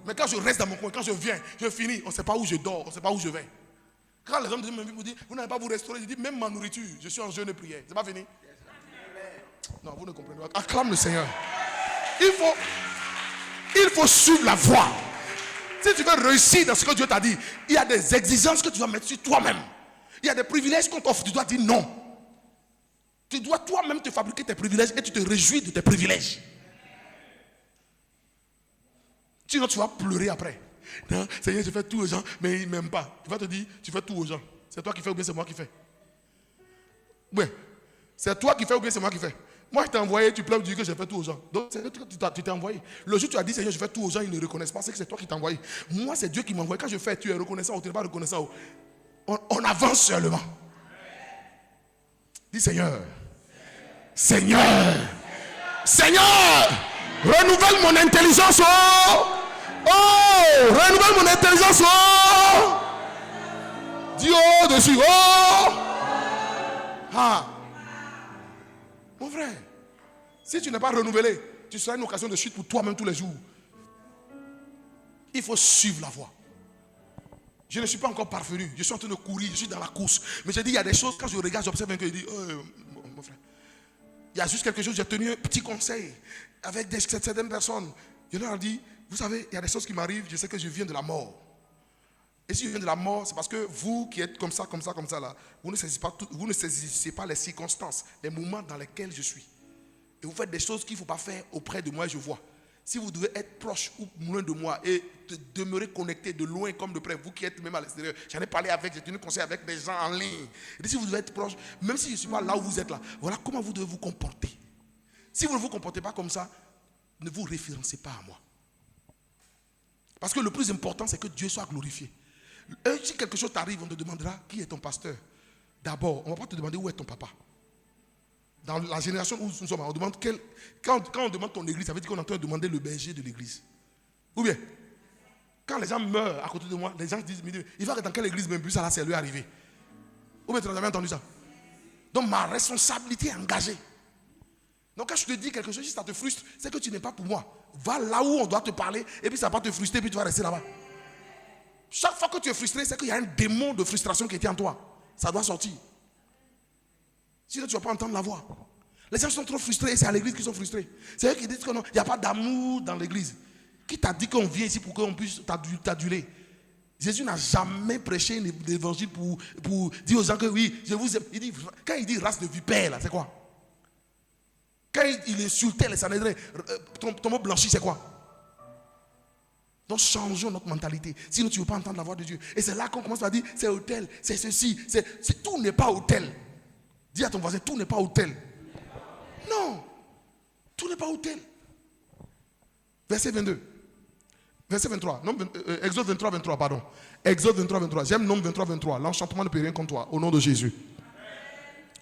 A: Mais quand je reste dans mon coin, quand je viens, je finis. On ne sait pas où je dors, on ne sait pas où je vais. Quand les hommes me disent, vous n'allez pas vous restaurer, je dis, même ma nourriture, je suis en jeûne et prière. C'est pas fini? Non, vous ne comprenez pas. Acclame le Seigneur. Il faut suivre la voie. Si tu veux réussir dans ce que Dieu t'a dit, il y a des exigences que tu dois mettre sur toi-même. Il y a des privilèges qu'on t'offre, tu dois dire non. Tu dois toi-même te fabriquer tes privilèges et tu te réjouis de tes privilèges. Sinon tu vas pleurer après. Non, Seigneur, je fais tout aux gens, mais ils ne m'aiment pas. Il va te dire, tu fais tout aux gens. C'est toi qui fais ou bien c'est moi qui fais? Oui. C'est toi qui fais ou bien c'est moi qui fais? Moi je t'ai envoyé, tu pleures, tu dis que je fais tout aux gens. Donc c'est que tu t'es envoyé. Le jour où tu as dit, Seigneur, je fais tout aux gens, ils ne reconnaissent pas, c'est que c'est toi qui t'es envoyé. Moi c'est Dieu qui m'a envoyé. Quand je fais, tu es reconnaissant ou tu n'es pas reconnaissant. On avance seulement. Dis Seigneur. Seigneur, renouvelle mon intelligence, renouvelle mon intelligence, dis dessus, mon frère, si tu n'es pas renouvelé, tu seras une occasion de chute pour toi-même tous les jours. Il faut suivre la voie. Je ne suis pas encore parvenu, je suis en train de courir, je suis dans la course, mais j'ai dit, il y a des choses, quand je regarde, j'observe un peu, je dis, mon frère, il y a juste quelque chose, j'ai tenu un petit conseil avec certaines personnes. Je leur ai dit, vous savez, il y a des choses qui m'arrivent, je sais que je viens de la mort. Et si je viens de la mort, c'est parce que vous qui êtes comme ça là, vous ne saisissez pas les circonstances, les moments dans lesquels je suis. Et vous faites des choses qu'il ne faut pas faire auprès de moi et je vois. Si vous devez être proche ou loin de moi et demeurer connecté de loin comme de près, vous qui êtes même à l'extérieur, j'en ai parlé avec, j'ai tenu conseil avec des gens en ligne. Et si vous devez être proche, même si je ne suis pas là où vous êtes là, voilà comment vous devez vous comporter. Si vous ne vous comportez pas comme ça, ne vous référencez pas à moi. Parce que le plus important, c'est que Dieu soit glorifié. Et si quelque chose t'arrive, on te demandera qui est ton pasteur. D'abord, on ne va pas te demander où est ton papa. Dans la génération où nous sommes, on demande quand on demande ton église, ça veut dire qu'on est en train de demander le berger de l'église. Ou bien, quand les gens meurent à côté de moi, les gens disent, il va dans quelle église même plus ça là, c'est lui arrivé. Ou bien tu n'as jamais entendu ça. Donc ma responsabilité est engagée. Donc quand je te dis quelque chose, si ça te frustre, c'est que tu n'es pas pour moi. Va là où on doit te parler, et puis ça va pas te frustrer, et puis tu vas rester là-bas. Chaque fois que tu es frustré, c'est qu'il y a un démon de frustration qui était en toi. Ça doit sortir. Sinon, tu ne vas pas entendre la voix. Les gens sont trop frustrés et c'est à l'église qu'ils sont frustrés. C'est eux qui disent qu'il n'y a pas d'amour dans l'église. Qui t'a dit qu'on vient ici pour qu'on puisse t'aduler? Jésus n'a jamais prêché l'évangile pour dire aux gens que oui, je vous aime. Quand il dit race de vipères, là, c'est quoi? Quand il insultait les Sanhédrins, ton mot blanchi, c'est quoi? Donc changeons notre mentalité. Sinon, tu ne veux pas entendre la voix de Dieu. Et c'est là qu'on commence à dire, c'est hôtel, c'est ceci, tout n'est pas hôtel. Dis à ton voisin, tout n'est pas hôtel. Non, tout n'est pas hôtel. Verset 22. Verset 23. Exode 23, 23, pardon. Exode 23, 23. J'aime Nombre 23, 23. L'enchantement ne peut rien contre toi. Au nom de Jésus.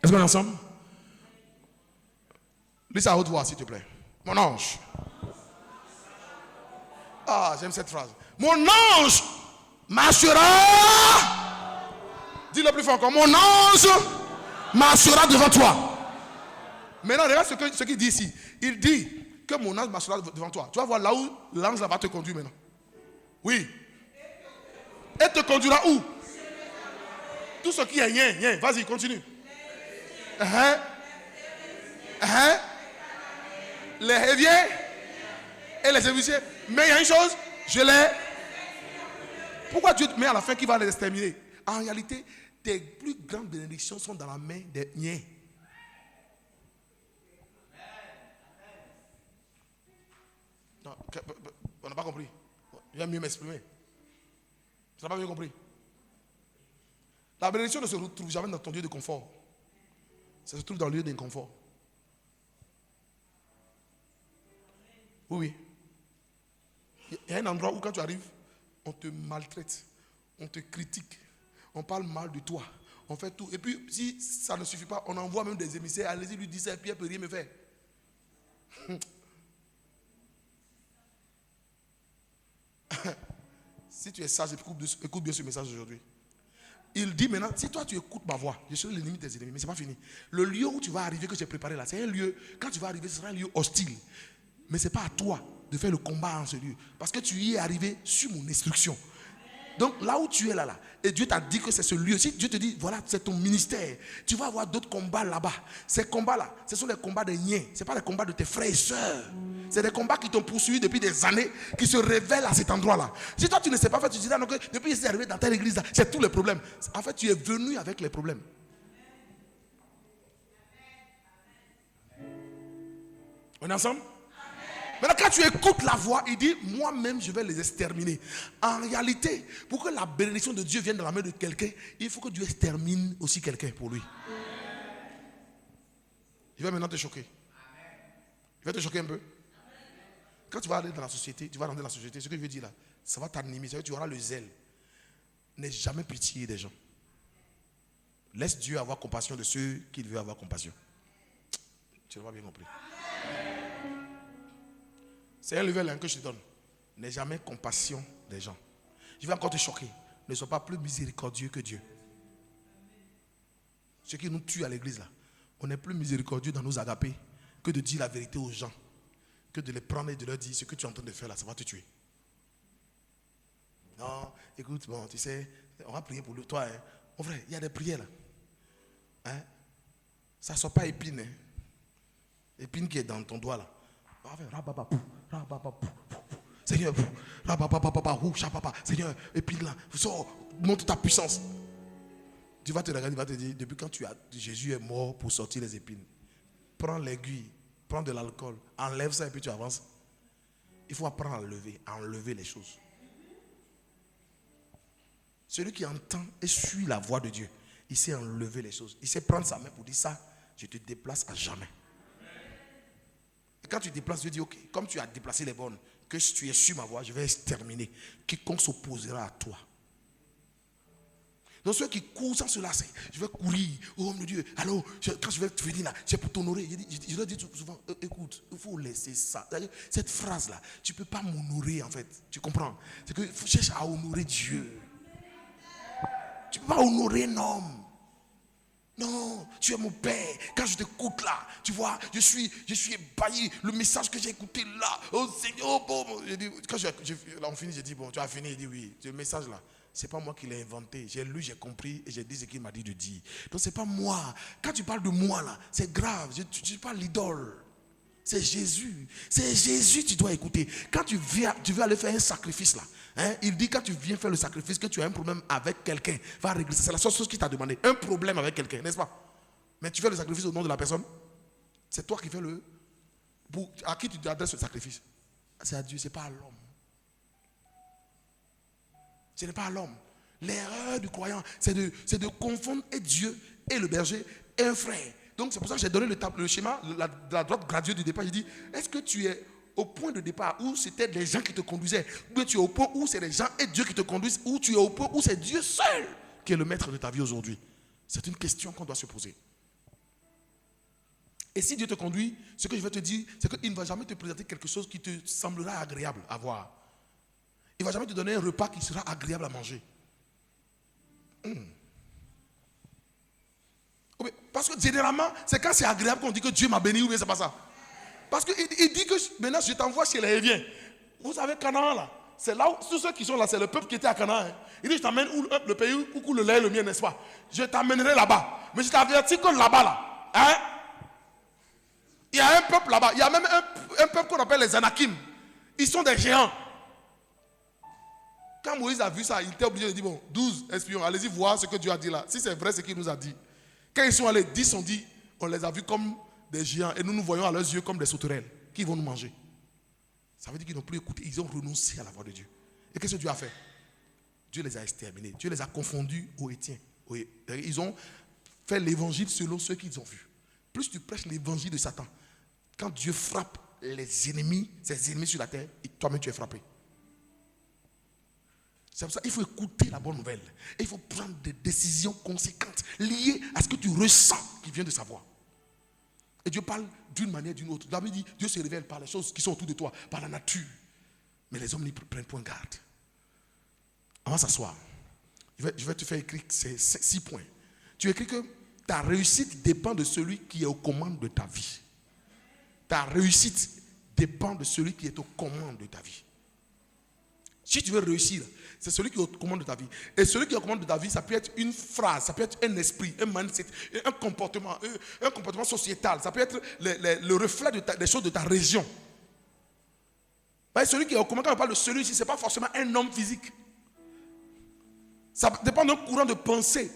A: Est-ce qu'on est ensemble? Lis ça à haute voix, s'il te plaît. Mon ange. Ah, j'aime cette phrase. Mon ange marchera. Dis-le plus fort encore. Mon ange marchera devant toi. Maintenant, regarde ce qu'il dit ici. Il dit que mon ange marchera devant toi. Tu vas voir là où l'ange va te conduire maintenant. Oui. Et te conduira où? Tout ce qui est rien. Vas-y, continue. Les rivières et les éboussiers. Mais il y a une chose, Pourquoi Dieu te met à la fin qu'il va les exterminer? En réalité, tes plus grandes bénédictions sont dans la main des miens. Non, on n'a pas compris. Je vais mieux m'exprimer. Tu n'as pas bien compris. La bénédiction ne se retrouve jamais dans ton lieu de confort. Ça se trouve dans le lieu d'inconfort. Oui. Il y a un endroit où quand tu arrives, on te maltraite, on te critique, on parle mal de toi, on fait tout. Et puis, si ça ne suffit pas, on envoie même des émissaires. Allez-y, lui dire ça, Pierre peut rien me faire. Si tu es sage, écoute bien ce message aujourd'hui. Il dit maintenant, si toi tu écoutes ma voix, je serai l'ennemi de tes ennemis, mais ce n'est pas fini. Le lieu où tu vas arriver, que j'ai préparé là, c'est un lieu, quand tu vas arriver, ce sera un lieu hostile. Mais ce n'est pas à toi de faire le combat en ce lieu. Parce que tu y es arrivé sur mon instruction. Donc là où tu es là, et Dieu t'a dit que c'est ce lieu. Si Dieu te dit, voilà, c'est ton ministère, tu vas avoir d'autres combats là-bas. Ces combats-là, ce sont les combats des niais. Ce n'est pas les combats de tes frères et sœurs. C'est des combats qui t'ont poursuivi depuis des années, qui se révèlent à cet endroit-là. Si toi tu ne sais pas faire, tu dis, non, que depuis que c'est arrivé dans telle église, là, c'est tous les problèmes. En fait, tu es venu avec les problèmes. On est ensemble? Maintenant, quand tu écoutes la voix, il dit, moi-même, je vais les exterminer. En réalité, pour que la bénédiction de Dieu vienne dans la main de quelqu'un, il faut que Dieu extermine aussi quelqu'un pour lui. Je vais maintenant te choquer. Je vais te choquer un peu. Quand tu vas aller dans la société, tu vas rentrer dans la société, ce que je veux dire là, ça va t'animer, tu auras le zèle. N'aie jamais pitié des gens. Laisse Dieu avoir compassion de ceux qu'il veut avoir compassion. Tu n'as pas bien compris. C'est un level que je te donne. N'aie jamais compassion des gens. Je vais encore te choquer. Ne sois pas plus miséricordieux que Dieu. Ce qui nous tue à l'église là, on est plus miséricordieux dans nos agapés que de dire la vérité aux gens, que de les prendre et de leur dire ce que tu es en train de faire là, ça va te tuer. Non, écoute, bon, tu sais, on va prier pour toi. Hein. Mon frère, il y a des prières là. Hein? Ça ne sort pas épine. Hein? Épine qui est dans ton doigt là. Seigneur, Seigneur, épine là, montre ta puissance. Tu vas te regarder, il va te dire, depuis quand Jésus est mort pour sortir les épines, prends l'aiguille, prends de l'alcool, enlève ça et puis tu avances. Il faut apprendre à enlever les choses. Celui qui entend et suit la voix de Dieu, il sait enlever les choses. Il sait prendre sa main pour dire ça, je te déplace à jamais. Et quand tu déplaces, Dieu dit, ok, comme tu as déplacé les bornes, que tu es sur ma voix, je vais exterminer quiconque s'opposera à toi. Donc ceux qui courent sans se lasser, je vais courir, oh mon Dieu, alors quand je vais te venir là, c'est pour t'honorer. Je leur dis souvent, écoute, il faut laisser ça. Cette phrase-là, tu ne peux pas m'honorer en fait, tu comprends? C'est que faut chercher à honorer Dieu. Tu ne peux pas honorer un homme. Non, tu es mon père. Quand je t'écoute là, tu vois, je suis ébahi. Le message que j'ai écouté là, oh Seigneur, bon, quand on finit, j'ai dit, bon, tu as fini, il dit oui. Le message là, c'est pas moi qui l'ai inventé. J'ai lu, j'ai compris et j'ai dit ce qu'il m'a dit de dire. Donc c'est pas moi. Quand tu parles de moi là, c'est grave. Tu parles l'idole. C'est Jésus. C'est Jésus que tu dois écouter. Quand tu veux aller faire un sacrifice là, hein, il dit quand tu viens faire le sacrifice que tu as un problème avec quelqu'un, va régler ça. C'est la seule chose qu'il t'a demandé. Un problème avec quelqu'un, n'est-ce pas? Mais tu fais le sacrifice au nom de la personne. C'est toi qui fais à qui tu adresses le sacrifice? C'est à Dieu, c'est pas à l'homme. Ce n'est pas à l'homme. L'erreur du croyant, c'est de confondre Dieu et le berger et un frère. Donc c'est pour ça que j'ai donné le schéma, la droite graduée du départ. J'ai dit, est-ce que tu es au point de départ où c'était les gens qui te conduisaient, ou bien tu es au point où c'est les gens et Dieu qui te conduisent, ou tu es au point où c'est Dieu seul qui est le maître de ta vie aujourd'hui? C'est une question qu'on doit se poser. Et si Dieu te conduit, ce que je vais te dire, c'est qu'il ne va jamais te présenter quelque chose qui te semblera agréable à voir. Il ne va jamais te donner un repas qui sera agréable à manger. Parce que généralement, c'est quand c'est agréable qu'on dit que Dieu m'a béni, ou bien c'est pas ça. Parce qu'il dit que maintenant je t'envoie chez les Héviens. Vous savez Canaan là, c'est là où tous ceux qui sont là, c'est le peuple qui était à Canaan. Hein. Il dit je t'emmène où le pays où coule le lait et le miel, n'est-ce pas? Je t'emmènerai là-bas. Mais je t'avertis que là-bas là, hein, il y a un peuple là-bas. Il y a même un peuple qu'on appelle les Anakim. Ils sont des géants. Quand Moïse a vu ça, il était obligé de dire, bon, 12 espions, allez-y voir ce que Dieu a dit là. Si c'est vrai ce qu'il nous a dit. Quand ils sont allés, 10 ont dit, on les a vus comme des géants et nous nous voyons à leurs yeux comme des sauterelles qui vont nous manger. Ça veut dire qu'ils n'ont plus écouté, ils ont renoncé à la voix de Dieu. Et qu'est-ce que Dieu a fait? Dieu les a exterminés, Dieu les a confondus aux Hétiens. Ils ont fait l'évangile selon ceux qu'ils ont vus. Plus tu prêches l'évangile de Satan, quand Dieu frappe les ennemis, ses ennemis sur la terre, toi-même tu es frappé. C'est pour ça qu'il faut écouter la bonne nouvelle. Et il faut prendre des décisions conséquentes liées à ce que tu ressens qui vient de sa voix. Et Dieu parle d'une manière ou d'une autre. David dit, Dieu se révèle par les choses qui sont autour de toi, par la nature. Mais les hommes n'y prennent point garde. On va s'asseoir. Je vais te faire écrire ces 6 points. Tu écris que ta réussite dépend de celui qui est aux commandes de ta vie. Ta réussite dépend de celui qui est aux commandes de ta vie. Si tu veux réussir, c'est celui qui est aux commandes de ta vie. Et celui qui est aux commandes de ta vie, ça peut être une phrase, ça peut être un esprit, un mindset, un comportement sociétal. Ça peut être le reflet des choses de ta région. Celui qui est aux commandes, quand on parle de celui-ci, ce n'est pas forcément un homme physique. Ça dépend d'un courant de pensée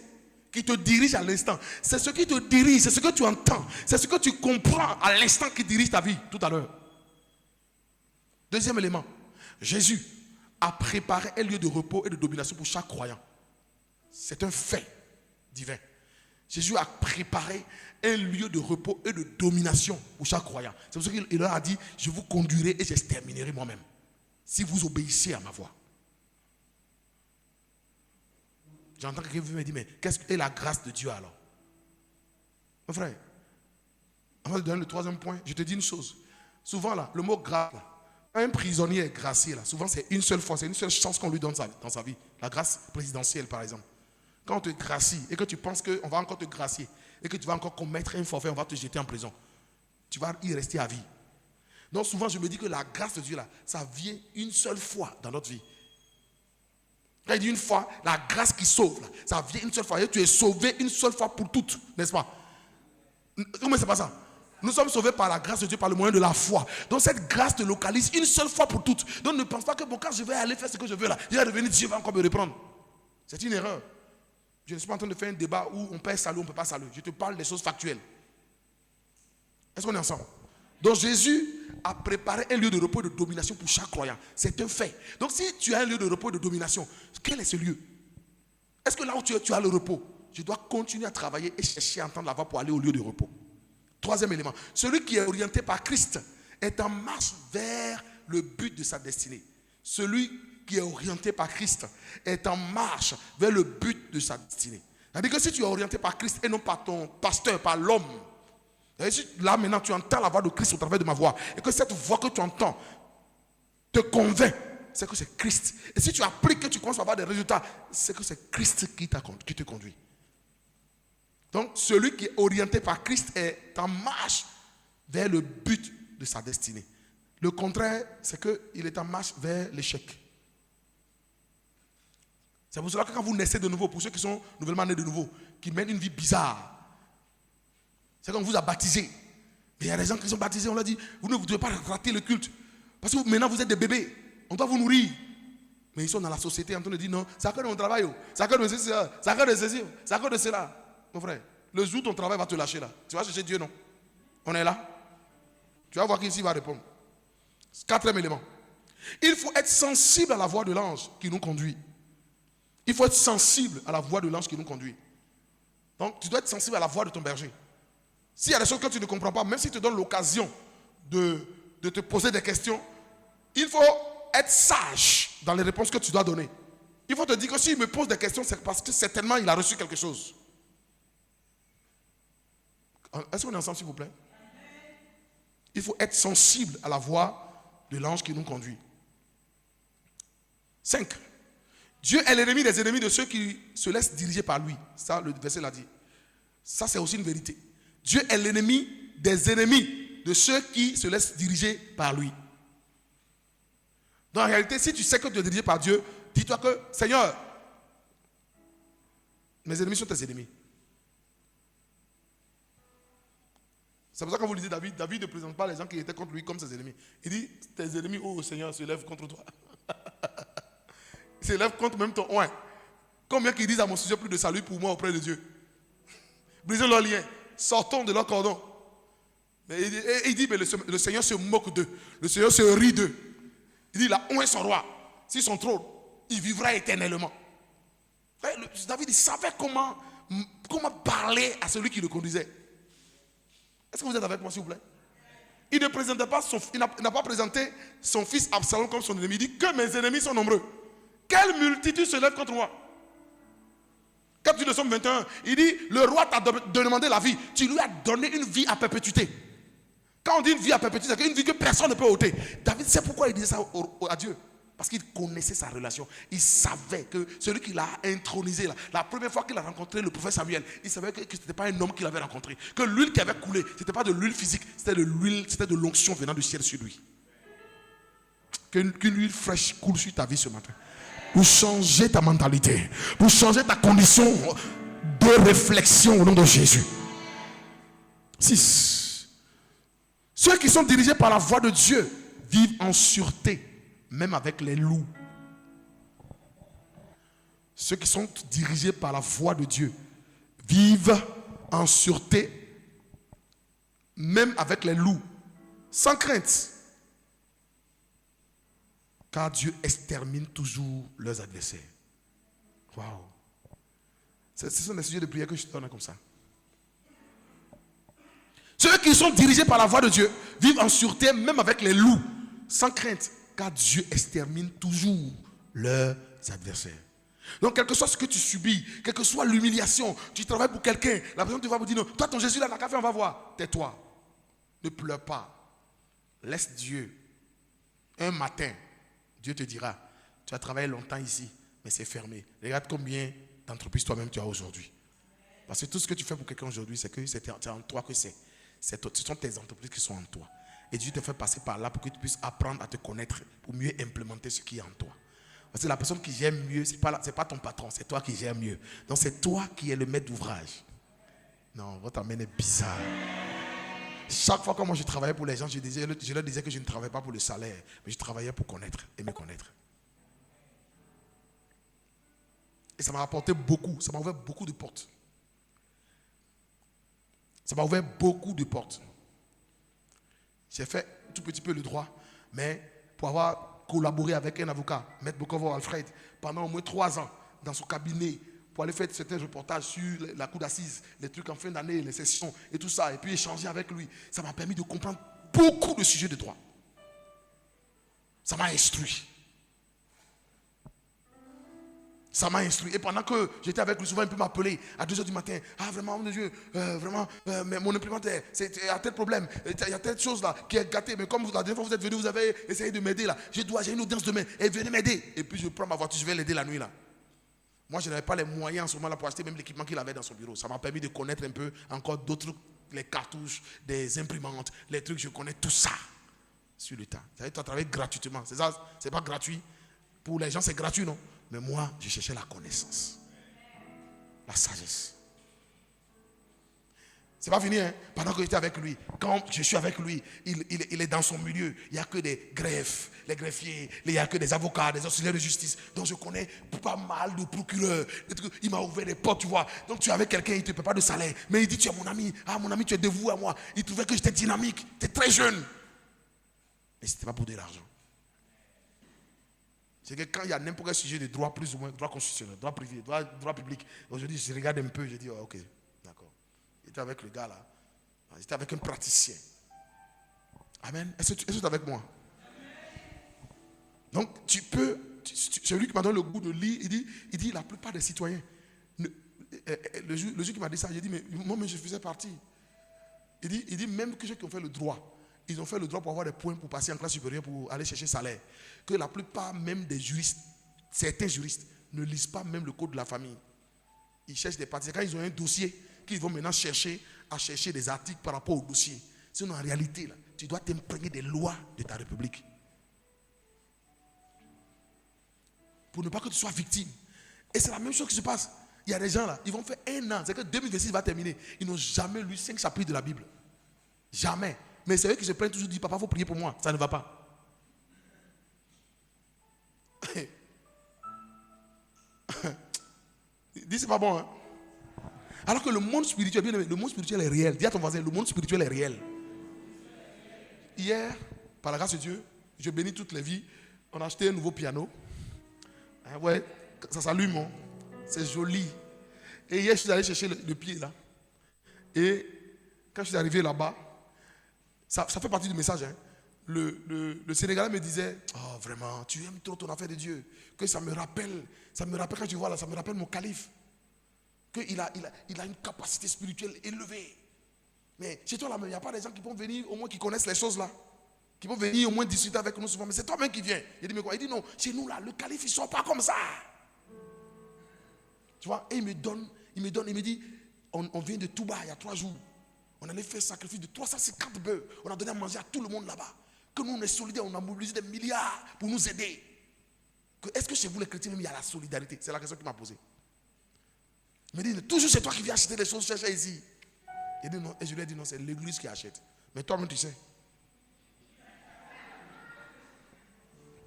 A: qui te dirige à l'instant. C'est ce qui te dirige, c'est ce que tu entends, c'est ce que tu comprends à l'instant qui dirige ta vie tout à l'heure. Deuxième élément, Jésus a préparé un lieu de repos et de domination pour chaque croyant. C'est un fait divin. Jésus a préparé un lieu de repos et de domination pour chaque croyant. C'est pour ça qu'il leur a dit, je vous conduirai et j'exterminerai moi-même, si vous obéissez à ma voix. J'entends quelqu'un me dire, mais qu'est-ce que est la grâce de Dieu alors? Mon frère, avant de donner le 3e point, je te dis une chose. Souvent là, le mot grâce, là, quand un prisonnier est gracié, là, souvent c'est une seule fois, c'est une seule chance qu'on lui donne dans sa vie. La grâce présidentielle par exemple. Quand on te gracie et que tu penses qu'on va encore te gracier et que tu vas encore commettre un forfait, on va te jeter en prison. Tu vas y rester à vie. Donc souvent je me dis que la grâce de Dieu là, ça vient une seule fois dans notre vie. Quand il dit une fois, la grâce qui sauve, là, ça vient une seule fois. Et tu es sauvé une seule fois pour toutes, n'est-ce pas? Comment c'est pas ça? Nous sommes sauvés par la grâce de Dieu, par le moyen de la foi. Donc cette grâce te localise une seule fois pour toutes. Donc ne pense pas que bon, quand je vais aller faire ce que je veux là, je vais revenir, Dieu va encore me reprendre. C'est une erreur. Je ne suis pas en train de faire un débat où on peut être salut, on ne peut pas saluer. Je te parle des choses factuelles. Est-ce qu'on est ensemble? Donc Jésus a préparé un lieu de repos et de domination pour chaque croyant. C'est un fait. Donc si tu as un lieu de repos et de domination, quel est ce lieu? Est-ce que là où tu as le repos, je dois continuer à travailler et chercher à entendre la voix pour aller au lieu de repos? 3e élément, celui qui est orienté par Christ est en marche vers le but de sa destinée. Celui qui est orienté par Christ est en marche vers le but de sa destinée. C'est-à-dire que si tu es orienté par Christ et non par ton pasteur, par l'homme, là maintenant tu entends la voix de Christ au travers de ma voix, et que cette voix que tu entends te convainc, c'est que c'est Christ. Et si tu appliques, que tu commences à avoir des résultats, c'est que c'est Christ qui te conduit. Donc celui qui est orienté par Christ est en marche vers le but de sa destinée. Le contraire, c'est qu'il est en marche vers l'échec. C'est pour cela que quand vous naissez de nouveau, pour ceux qui sont nouvellement nés de nouveau, qui mènent une vie bizarre, c'est comme on vous a baptisé. Mais il y a des gens qui sont baptisés, on leur dit, vous ne devez pas rater le culte. Parce que maintenant vous êtes des bébés, on doit vous nourrir. Mais ils sont dans la société en train de dire non, c'est à cause de mon travail, c'est à cause de ceci, c'est à cause de ceci, c'est à cause de cela. Mon frère, le jour où ton travail va te lâcher là, tu vas chercher Dieu, non? On est là. Tu vas voir qui ici va répondre. Quatrième élément. Il faut être sensible à la voix de l'ange qui nous conduit. Il faut être sensible à la voix de l'ange qui nous conduit. Donc, tu dois être sensible à la voix de ton berger. S'il y a des choses que tu ne comprends pas, même si tu te donnes l'occasion de te poser des questions, il faut être sage dans les réponses que tu dois donner. Il faut te dire que s'il me pose des questions, c'est parce que certainement il a reçu quelque chose. Est-ce qu'on est ensemble, s'il vous plaît? Il faut être sensible à la voix de l'ange qui nous conduit. 5. Dieu est l'ennemi des ennemis de ceux qui se laissent diriger par lui. Ça, le verset l'a dit. Ça, c'est aussi une vérité. Dieu est l'ennemi des ennemis de ceux qui se laissent diriger par lui. Donc en réalité, si tu sais que tu es dirigé par Dieu, dis-toi que, Seigneur, mes ennemis sont tes ennemis. C'est pour ça que quand vous lisez David, David ne présente pas les gens qui étaient contre lui comme ses ennemis. Il dit, tes ennemis, oh Seigneur, se lèvent contre toi. Ils se lèvent contre même ton oint. Combien qui disent à mon sujet plus de salut pour moi auprès de Dieu? Brisons leurs liens, sortons de leur cordon. Mais il dit, mais le Seigneur se moque d'eux. Le Seigneur se rit d'eux. Il dit, il a oint son roi. Si son trône, il vivra éternellement. David, il savait comment parler à celui qui le conduisait. Est-ce que vous êtes avec moi, s'il vous plaît? Il ne présentait pas il n'a pas présenté son fils Absalom comme son ennemi. Il dit que mes ennemis sont nombreux. Quelle multitude se lève contre moi? Quand tu le Psaume 21, il dit, le roi t'a demandé la vie. Tu lui as donné une vie à perpétuité. Quand on dit une vie à perpétuité, c'est une vie que personne ne peut ôter. David sait pourquoi il disait ça à Dieu. Parce qu'il connaissait sa relation. Il savait que celui qui l'a intronisé, la première fois qu'il a rencontré le prophète Samuel, il savait que ce n'était pas un homme qu'il avait rencontré. Que l'huile qui avait coulé, ce n'était pas de l'huile physique, c'était de l'huile, c'était de l'onction venant du ciel sur lui. Qu'une huile fraîche coule sur ta vie ce matin. Pour changer ta mentalité, pour changer ta condition de réflexion au nom de Jésus. 6. Ceux qui sont dirigés par la voix de Dieu vivent en sûreté, même avec les loups. Ceux qui sont dirigés par la voix de Dieu vivent en sûreté, même avec les loups, sans crainte. Car Dieu extermine toujours leurs adversaires. Waouh! Ce sont des sujets de prière que je te donne comme ça. Ceux qui sont dirigés par la voix de Dieu vivent en sûreté, même avec les loups, sans crainte. Car Dieu extermine toujours leurs adversaires. Donc, quel que soit ce que tu subis, quelle que soit l'humiliation, tu travailles pour quelqu'un, la personne te va vous dire non, toi ton Jésus là, n'a qu'à faire, on va voir. Tais-toi. Ne pleure pas. Laisse Dieu. Un matin, Dieu te dira, tu as travaillé longtemps ici, mais c'est fermé. Regarde combien d'entreprises toi-même tu as aujourd'hui. Parce que tout ce que tu fais pour quelqu'un aujourd'hui, c'est que c'est en toi que c'est. Ce sont tes entreprises qui sont en toi. Et Dieu te fait passer par là pour que tu puisses apprendre à te connaître, pour mieux implémenter ce qui est en toi. Parce que la personne qui gère mieux, ce n'est pas ton patron, c'est toi qui gères mieux. Donc c'est toi qui es le maître d'ouvrage. Non, votre amène est bizarre. Chaque fois que moi je travaillais pour les gens, je leur disais que je ne travaillais pas pour le salaire, mais je travaillais pour connaître et me connaître. Et ça m'a apporté beaucoup, ça m'a ouvert beaucoup de portes. Ça m'a ouvert beaucoup de portes. J'ai fait tout petit peu le droit, mais pour avoir collaboré avec un avocat, Maître Bokovo Alfred, pendant au moins 3 ans, dans son cabinet, pour aller faire certains reportages sur la cour d'assises, les trucs en fin d'année, les sessions et tout ça, et puis échanger avec lui, ça m'a permis de comprendre beaucoup de sujets de droit. Ça m'a instruit. Ça m'a instruit. Et pendant que j'étais avec lui, souvent il peut m'appeler à 2h du matin. Ah vraiment, mon Dieu, vraiment, mais mon imprimante, il y a tel problème, il y a telle chose là qui est gâtée. Mais comme la dernière fois vous êtes venu, vous avez essayé de m'aider là. J'ai une audience demain. Et venez m'aider. Et puis je prends ma voiture, je vais l'aider la nuit là. Moi je n'avais pas les moyens en ce moment là pour acheter même l'équipement qu'il avait dans son bureau. Ça m'a permis de connaître un peu encore d'autres trucs, les cartouches, des imprimantes, les trucs, je connais tout ça sur le tas. Vous savez, tu as travaillé gratuitement. C'est ça, c'est pas gratuit. Pour les gens c'est gratuit, non? Mais moi, je cherchais la connaissance, la sagesse. C'est pas fini, hein? Pendant que j'étais avec lui, quand je suis avec lui, il est dans son milieu. Il n'y a que des greffes, les greffiers, il n'y a que des avocats, des auxiliaires de justice. Donc je connais pas mal de procureurs. Il m'a ouvert les portes, tu vois. Donc tu es avec quelqu'un, il ne te paie pas de salaire. Mais il dit, tu es mon ami. Ah, mon ami, tu es dévoué à moi. Il trouvait que j'étais dynamique. Tu es très jeune. Mais ce n'était pas pour de l'argent. C'est que quand il y a n'importe quel sujet de droit, plus ou moins, droit constitutionnel, droit privé, droit public, aujourd'hui je regarde un peu, je dis, oh, ok, d'accord. J'étais avec le gars là, j'étais avec un praticien. Amen. Est-ce que tu es avec moi? Donc tu peux, c'est lui qui m'a donné le goût de lire, il dit la plupart des citoyens, le jour qui m'a dit ça, j'ai dit, mais moi je faisais partie. Il dit même que ceux qui ont fait le droit, ils ont fait le droit pour avoir des points pour passer en classe supérieure pour aller chercher salaire. Que la plupart même des juristes, certains juristes, ne lisent pas même le code de la famille. Ils cherchent des parties. Quand ils ont un dossier, qu'ils vont maintenant chercher des articles par rapport au dossier. Sinon en réalité, là, tu dois t'imprégner des lois de ta République. Pour ne pas que tu sois victime. Et c'est la même chose qui se passe. Il y a des gens là, ils vont faire 1 an. C'est que 2026 va terminer. Ils n'ont jamais lu 5 chapitres de la Bible. Jamais. Mais c'est eux qui se plaignent toujours, disent, papa, il faut prier pour moi. Ça ne va pas. Dis, c'est pas bon, hein? Alors que le monde spirituel, bien aimé, le monde spirituel est réel. Dis à ton voisin, le monde spirituel est réel. Hier, par la grâce de Dieu, je bénis toutes les vies. On a acheté un nouveau piano. Ah ouais, ça s'allume, hein? C'est joli. Et hier, je suis allé chercher le pied là. Et quand je suis arrivé là-bas, ça fait partie du message. Hein. Le Sénégalais me disait, oh vraiment, tu aimes trop ton affaire de Dieu. Que ça me rappelle quand tu vois là, ça me rappelle mon calife. Qu'il a une capacité spirituelle élevée. Mais chez toi là, il n'y a pas des gens qui peuvent venir, au moins qui connaissent les choses là. Qui peuvent venir au moins discuter avec nous souvent. Mais c'est toi-même qui viens. Il dit, mais quoi? Il dit non, chez nous là, le calife il ne sort pas comme ça. Tu vois, et il me dit, on vient de Touba il y a 3 jours. On allait faire sacrifice de 350 bœufs. On a donné à manger à tout le monde là-bas. Que nous on est solidaires, on a mobilisé des milliards pour nous aider. Est-ce que chez vous les chrétiens même il y a la solidarité? C'est la question qu'il m'a posée. Il me dit, toujours c'est toi qui viens acheter des choses chercher ici. Il dit non, et je lui ai dit non, c'est l'église qui achète. Mais toi-même tu sais.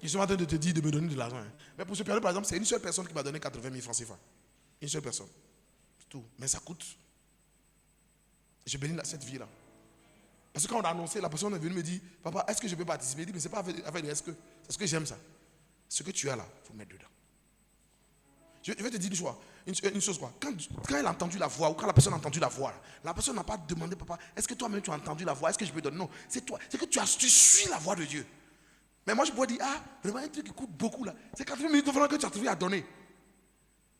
A: Ils sont en train de te dire de me donner de l'argent. Hein. Mais pour ce piano par exemple, c'est une seule personne qui m'a donné 80 000 francs CFA. Une seule personne. C'est tout. Mais ça coûte. Je bénis cette vie-là. Parce que quand on a annoncé, la personne est venue me dire, papa, est-ce que je peux participer? Il dit, mais c'est pas avec de est-ce que. C'est ce que j'aime ça. Ce que tu as là, il faut mettre dedans. Je vais te dire une chose quoi. Quand elle a entendu la voix, ou quand la personne a entendu la voix, la personne n'a pas demandé, papa, est-ce que toi-même tu as entendu la voix? Est-ce que je peux donner? Non, c'est toi. C'est que tu suis la voix de Dieu. Mais moi je pourrais dire, ah, vraiment un truc qui coûte beaucoup là. C'est 80 minutes que tu as trouvé à donner.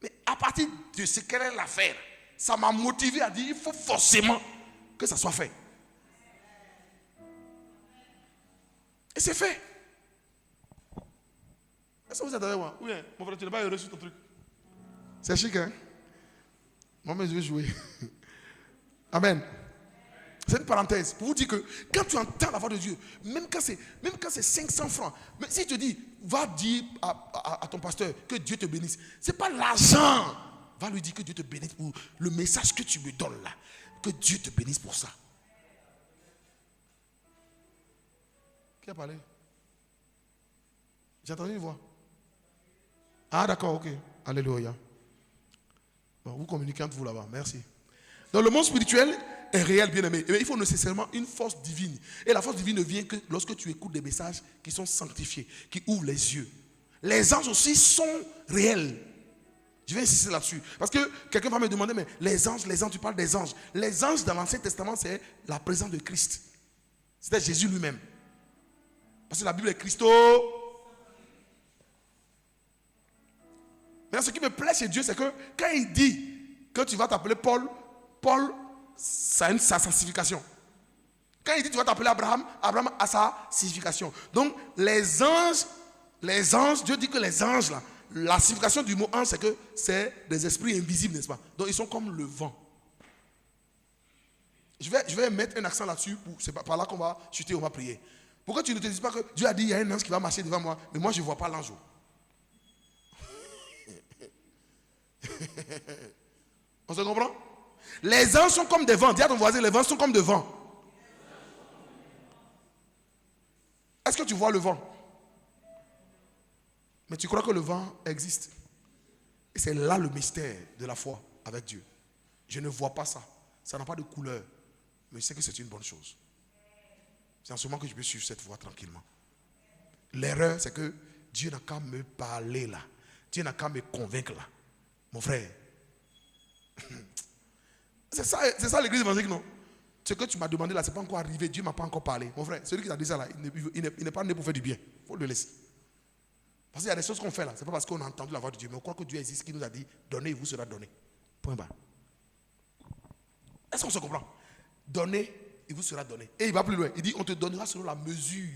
A: Mais à partir de ce qu'elle est l'affaire, ça m'a motivé à dire, il faut forcément que ça soit fait. Et c'est fait. Est-ce que vous êtes avec moi? Oui, mon frère, tu n'es pas heureux sur ton truc. C'est chic, hein? Moi-même, je vais jouer. Amen. C'est une parenthèse pour vous dire que quand tu entends la voix de Dieu, même quand c'est 500 francs, mais si tu te dis, va dire à ton pasteur que Dieu te bénisse, ce n'est pas l'argent. Va lui dire que Dieu te bénisse pour le message que tu me donnes là. Que Dieu te bénisse pour ça. Qui a parlé? J'ai entendu une voix. Ah d'accord, ok. Alléluia. Bon, vous communiquez entre vous là-bas. Merci. Donc le monde spirituel est réel, bien aimé. Mais il faut nécessairement une force divine. Et la force divine ne vient que lorsque tu écoutes des messages qui sont sanctifiés, qui ouvrent les yeux. Les anges aussi sont réels. Je vais insister là-dessus. Parce que quelqu'un va me demander, mais les anges, tu parles des anges. Les anges dans l'Ancien Testament, c'est la présence de Christ. C'était Jésus lui-même. Parce que la Bible est Christo. Mais ce qui me plaît chez Dieu, c'est que quand il dit que tu vas t'appeler Paul, Paul, ça a sa signification. Quand il dit que tu vas t'appeler Abraham, Abraham a sa signification. Donc, les anges, Dieu dit que les anges, là, la signification du mot ange, c'est que c'est des esprits invisibles, n'est-ce pas? Donc, ils sont comme le vent. Je vais mettre un accent là-dessus, c'est par là qu'on va chuter, on va prier. Pourquoi tu ne te dis pas que Dieu a dit il y a un ange qui va marcher devant moi, mais moi je ne vois pas l'ange. On se comprend? Les anges sont comme des vents. Dis à ton voisin, les vents sont comme des vents. Est-ce que tu vois le vent? Mais tu crois que le vent existe. Et c'est là le mystère de la foi avec Dieu. Je ne vois pas ça. Ça n'a pas de couleur. Mais je sais que c'est une bonne chose. C'est en ce moment que je peux suivre cette voie tranquillement. L'erreur, c'est que Dieu n'a qu'à me parler là. Dieu n'a qu'à me convaincre là. Mon frère. C'est ça l'église évangélique, non? Ce que tu m'as demandé là, ce n'est pas encore arrivé. Dieu ne m'a pas encore parlé. Mon frère, celui qui t'a dit ça là, il n'est pas né pour faire du bien. Il faut le laisser. Parce qu'il y a des choses qu'on fait là. Ce n'est pas parce qu'on a entendu la voix de Dieu. Mais on croit que Dieu existe, qui nous a dit, donnez et vous sera donné. Point barre. Est-ce qu'on se comprend? Donnez et vous sera donné. Et il va plus loin. Il dit, on te donnera selon la mesure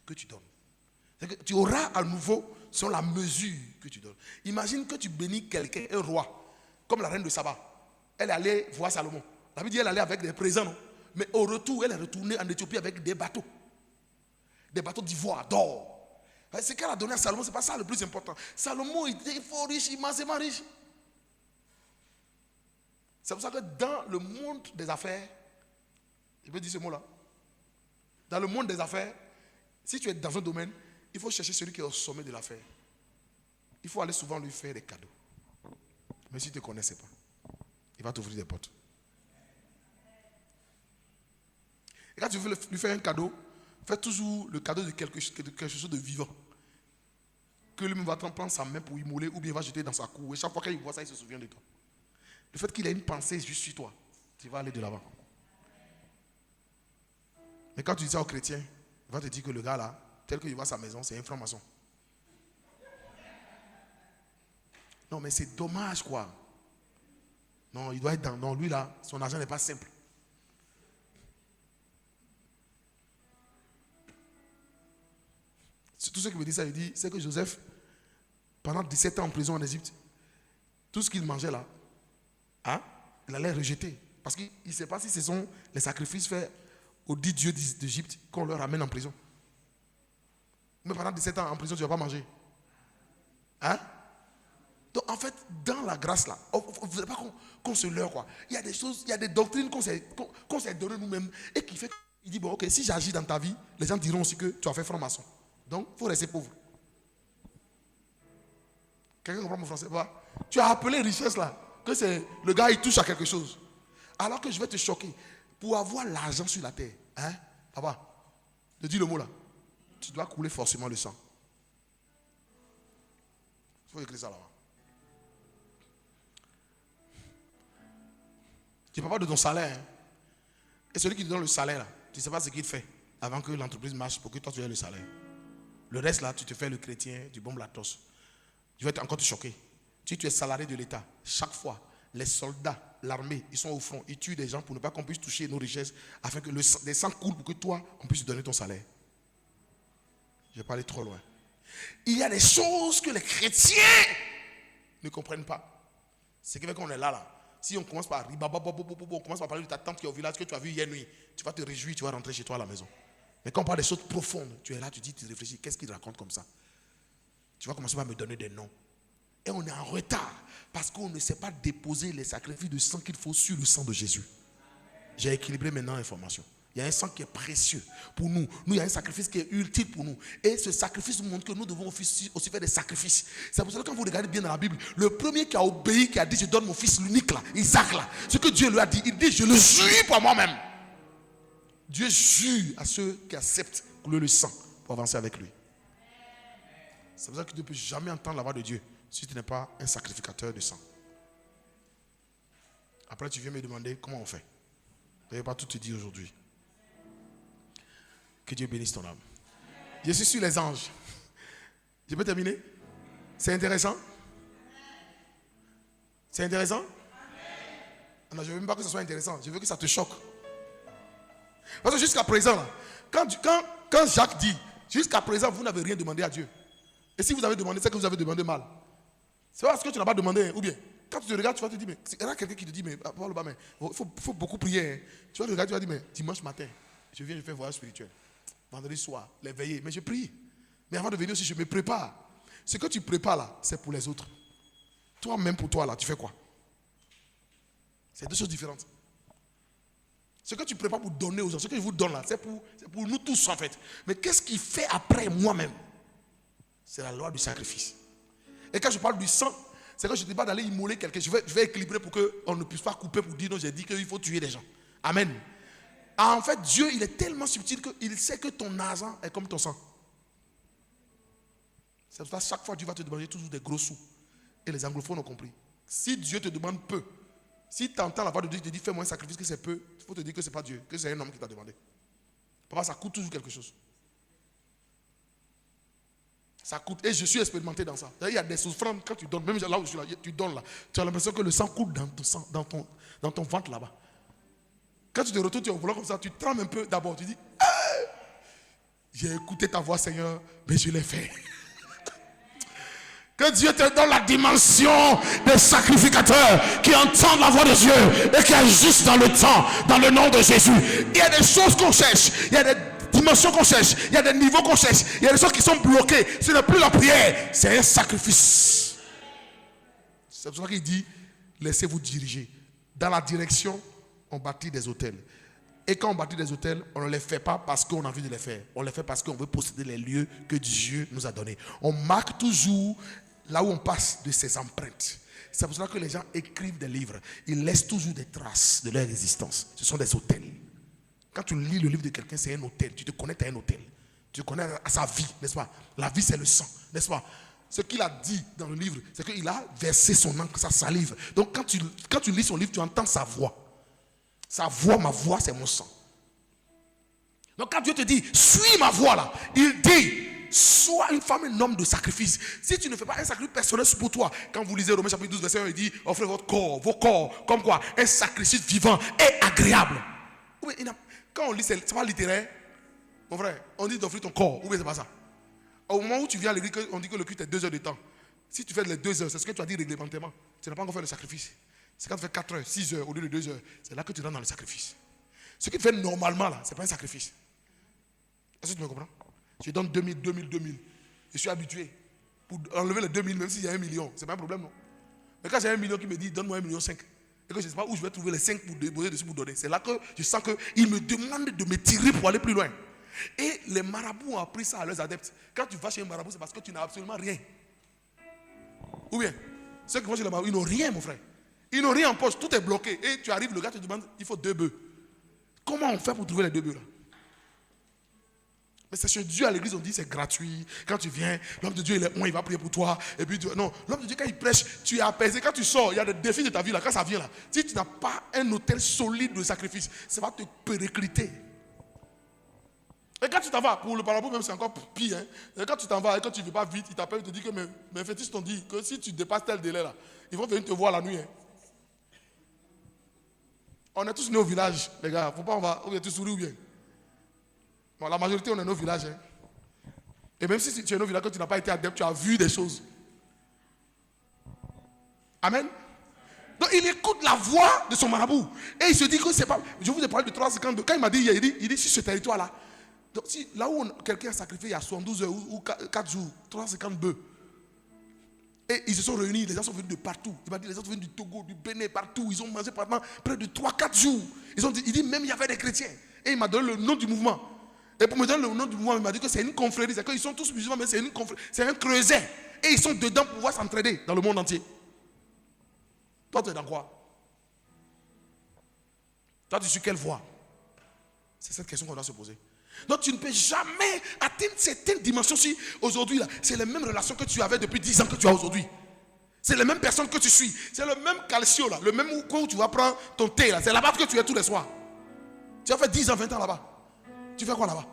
A: que tu donnes. C'est que tu auras à nouveau selon la mesure que tu donnes. Imagine que tu bénis quelqu'un, un roi, comme la reine de Saba. Elle est allée voir Salomon. La Bible dit qu'elle allait avec des présents, non? Mais au retour, elle est retournée en Éthiopie avec des bateaux. Des bateaux d'ivoire, d'or. Ce qu'elle a donné à Salomon, ce n'est pas ça le plus important. Salomon était fort riche, immensément riche. C'est pour ça que dans le monde des affaires, je peux dire ce mot-là, dans le monde des affaires, si tu es dans un domaine, il faut chercher celui qui est au sommet de l'affaire. Il faut aller souvent lui faire des cadeaux. Mais si tu ne te connaissais pas, il va t'ouvrir des portes. Et quand tu veux lui faire un cadeau, fais toujours le cadeau de quelque chose de vivant. Que lui va prendre sa main pour immoler ou bien il va jeter dans sa cour. Et chaque fois qu'il voit ça, il se souvient de toi. Le fait qu'il ait une pensée juste sur toi, tu vas aller de l'avant. Mais quand tu dis ça aux chrétiens, il va te dire que le gars là, tel qu'il voit sa maison, c'est un franc-maçon. Non, mais c'est dommage quoi. Non, il doit être dans. Non, lui là, son argent n'est pas simple. Tout ce qui me dit ça, il dit, c'est que Joseph, pendant 17 ans en prison en Égypte, tout ce qu'il mangeait là, hein, il allait rejeter. Parce qu'il ne sait pas si ce sont les sacrifices faits aux 10 dieux d'Égypte qu'on leur amène en prison. Mais pendant 17 ans en prison, tu ne vas pas manger. Hein? Donc en fait, dans la grâce là, il ne faudrait pas qu'on se leurre quoi. Il y a des choses, il y a des doctrines qu'on s'est données nous-mêmes et qui fait qu'il dit, bon ok, si j'agis dans ta vie, les gens diront aussi que tu as fait franc-maçon. Donc, il faut rester pauvre. Quelqu'un comprend mon français? Tu as appelé richesse là, que c'est le gars il touche à quelque chose. Alors que je vais te choquer. Pour avoir l'argent sur la terre, hein, papa, je dis le mot là, tu dois couler forcément le sang. Il faut écrire ça là-bas. Tu ne parles pas de ton salaire. Hein. Et celui qui te donne le salaire là, tu ne sais pas ce qu'il fait avant que l'entreprise marche pour que toi tu aies le salaire. Le reste là, tu te fais le chrétien, tu bombes la tosse. Je vais encore te choquer. Si tu es salarié de l'État, chaque fois, les soldats, l'armée, ils sont au front, ils tuent des gens pour ne pas qu'on puisse toucher nos richesses, afin que les sangs coulent pour que toi, on puisse te donner ton salaire. Je vais pas aller trop loin. Il y a des choses que les chrétiens ne comprennent pas. C'est qui fait qu'on est là. Si on commence par on commence par parler de ta tante qui est au village que tu as vu hier nuit, tu vas te réjouir, tu vas rentrer chez toi à la maison. Mais quand on parle des choses profondes, tu es là, tu dis, tu réfléchis, qu'est-ce qu'il raconte comme ça? Tu vas commencer par me donner des noms. Et on est en retard parce qu'on ne sait pas déposer les sacrifices de sang qu'il faut sur le sang de Jésus. J'ai équilibré maintenant l'information. Il y a un sang qui est précieux pour nous. Nous, il y a un sacrifice qui est utile pour nous. Et ce sacrifice nous montre que nous devons aussi faire des sacrifices. C'est pour ça que quand vous regardez bien dans la Bible, le premier qui a obéi, qui a dit, je donne mon fils l'unique là, Isaac là, ce que Dieu lui a dit, il dit, je le jure pour moi-même. Dieu jure à ceux qui acceptent couler le sang pour avancer avec lui. C'est pour ça que tu ne peux jamais entendre la voix de Dieu si tu n'es pas un sacrificateur de sang. Après, tu viens me demander comment on fait. Je ne vais pas tout te dire aujourd'hui. Que Dieu bénisse ton âme. Je suis sur les anges. Je peux terminer? C'est intéressant? C'est intéressant? Non, je ne veux même pas que ce soit intéressant. Je veux que ça te choque. Parce que jusqu'à présent, là, quand Jacques dit, jusqu'à présent, vous n'avez rien demandé à Dieu. Et si vous avez demandé, c'est que vous avez demandé mal. C'est parce que tu n'as pas demandé, ou bien, quand tu te regardes, tu vas te dire, mais il y a quelqu'un qui te dit, mais il faut beaucoup prier. Hein. Tu vas te regarder, tu vas dire, mais dimanche matin, je viens, je fais un voyage spirituel. Vendredi soir, les veillées, mais je prie. Mais avant de venir aussi, je me prépare. Ce que tu prépares là, c'est pour les autres. Toi-même pour toi là, tu fais quoi? C'est deux choses différentes. Ce que tu prépares pour donner aux gens, ce que je vous donne là, c'est pour nous tous en fait. Mais qu'est-ce qu'il fait après moi-même? C'est la loi du sacrifice. Et quand je parle du sang, c'est que je ne dis pas d'aller immoler quelqu'un. Je vais équilibrer pour qu'on ne puisse pas couper pour dire non, j'ai dit qu'il faut tuer des gens. Amen. En fait, Dieu, il est tellement subtil qu'il sait que ton argent est comme ton sang. C'est pour ça que chaque fois, Dieu va te demander toujours des gros sous. Et les anglophones ont compris. Si Dieu te demande peu, si tu entends la voix de Dieu qui te dit fais-moi un sacrifice que c'est peu, il faut te dire que ce n'est pas Dieu, que c'est un homme qui t'a demandé. Papa, ça coûte toujours quelque chose. Ça coûte. Et je suis expérimenté dans ça. Il y a des souffrances quand tu donnes, même là où je suis là, tu donnes là. Tu as l'impression que le sang coule dans ton ventre là-bas. Quand tu te retournes, tu es au volant comme ça, tu trembles un peu d'abord. Tu dis, j'ai écouté ta voix, Seigneur, mais je l'ai fait. Que Dieu te donne la dimension des sacrificateurs qui entendent la voix de Dieu et qui agissent dans le temps, dans le nom de Jésus. Il y a des choses qu'on cherche, il y a des dimensions qu'on cherche, il y a des niveaux qu'on cherche, il y a des choses qui sont bloquées. Ce n'est plus la prière, c'est un sacrifice. C'est pour ça qu'il dit, laissez-vous diriger. Dans la direction, on bâtit des hôtels. Et quand on bâtit des hôtels, on ne les fait pas parce qu'on a envie de les faire. On les fait parce qu'on veut posséder les lieux que Dieu nous a donnés. On marque toujours là où on passe de ses empreintes. C'est pour ça que les gens écrivent des livres. Ils laissent toujours des traces de leur existence. Ce sont des hôtels. Quand tu lis le livre de quelqu'un, c'est un hôtel. Tu te connectes à un hôtel. Tu te connectes à sa vie, n'est-ce pas? La vie, c'est le sang, n'est-ce pas? Ce qu'il a dit dans le livre, c'est qu'il a versé son encre, sa salive. Donc quand tu lis son livre, tu entends sa voix. Sa voix, ma voix, c'est mon sang. Donc quand Dieu te dit, suis ma voix là, il dit, sois une femme, un homme de sacrifice. Si tu ne fais pas un sacrifice personnel pour toi, quand vous lisez Romains chapitre 12, verset 1, il dit, offrez votre corps, vos corps, comme quoi? Un sacrifice vivant et agréable. Oui, quand on lit, c'est pas littéraire. Mon frère, on dit d'offrir ton corps. Ou bien c'est pas ça. Au moment où tu viens à l'église, on dit que le culte est 2 heures de temps. Si tu fais les 2 heures, c'est ce que tu as dit réglementairement. Tu n'as pas encore fait le sacrifice. C'est quand tu fais 4 heures, 6 heures au lieu de 2 heures. C'est là que tu rentres dans le sacrifice. Ce qu'il fait normalement là, c'est pas un sacrifice. Est-ce que tu me comprends? Je donne 2000. Je suis habitué. Pour enlever les 2000, même s'il y a 1 million, c'est pas un problème, non? Mais quand j'ai 1 million qui me dit donne-moi 1,5 million, et que je ne sais pas où je vais trouver les 5 pour déposer dessus pour donner, c'est là que je sens qu'il me demande de me tirer pour aller plus loin. Et les marabouts ont appris ça à leurs adeptes. Quand tu vas chez un marabout, c'est parce que tu n'as absolument rien. Ou bien, ceux qui vont chez les marabouts, ils n'ont rien, mon frère. Ils n'ont rien en poche, tout est bloqué. Et tu arrives, le gars te demande, il faut 2 bœufs. Comment on fait pour trouver les 2 bœufs là? Mais c'est chez Dieu à l'église, on dit c'est gratuit. Quand tu viens, l'homme de Dieu il est bon, il va prier pour toi. Et puis non, l'homme de Dieu quand il prêche, tu es apaisé. Quand tu sors, il y a des défis de ta vie là. Quand ça vient là, si tu n'as pas un hôtel solide de sacrifice, ça va te péricliter. Et quand tu t'en vas, pour le marabout même c'est encore pire. Hein? Et quand tu t'en vas et quand tu ne veux pas vite, il t'appelle et te dit que mes fétiches t'ont dit que si tu dépasses tel délai là, ils vont venir te voir la nuit. Hein? On est tous nés au village, les gars. Faut pas on va, ou bien tu souris ou bien. Bon, la majorité, on est nos villages. Hein. Et même si tu es nos villages, quand tu n'as pas été adepte, tu as vu des choses. Amen. Donc, il écoute la voix de son marabout. Et il se dit que c'est pas... Je vous ai parlé de 352. Quand il m'a dit, il dit sur ce territoire-là. Donc, si, là où quelqu'un a sacrifié il y a 72 heures ou 4 jours, 350 bœufs. Et ils se sont réunis, les gens sont venus de partout. Il m'a dit, les gens sont venus du Togo, du Bénin, partout. Ils ont mangé pendant près de 3-4 jours. Il dit, même il y avait des chrétiens. Et il m'a donné le nom du mouvement. Et pour me donner le nom du mouvement, il m'a dit que c'est une confrérie. C'est qu'ils sont tous musulmans, mais c'est une confrérie. C'est un creuset. Et ils sont dedans pour pouvoir s'entraider dans le monde entier. Toi, tu es dans quoi? Toi, tu es sur quelle voie? C'est cette question qu'on doit se poser. Donc, tu ne peux jamais atteindre certaines dimensions si aujourd'hui, c'est les mêmes relations que tu avais depuis 10 ans que tu as aujourd'hui. C'est les mêmes personnes que tu suis. C'est le même calcio, là, le même où tu vas prendre ton thé. Là. C'est là-bas que tu es tous les soirs. Tu as fait 10 ans, 20 ans là-bas. Tu fais quoi là-bas?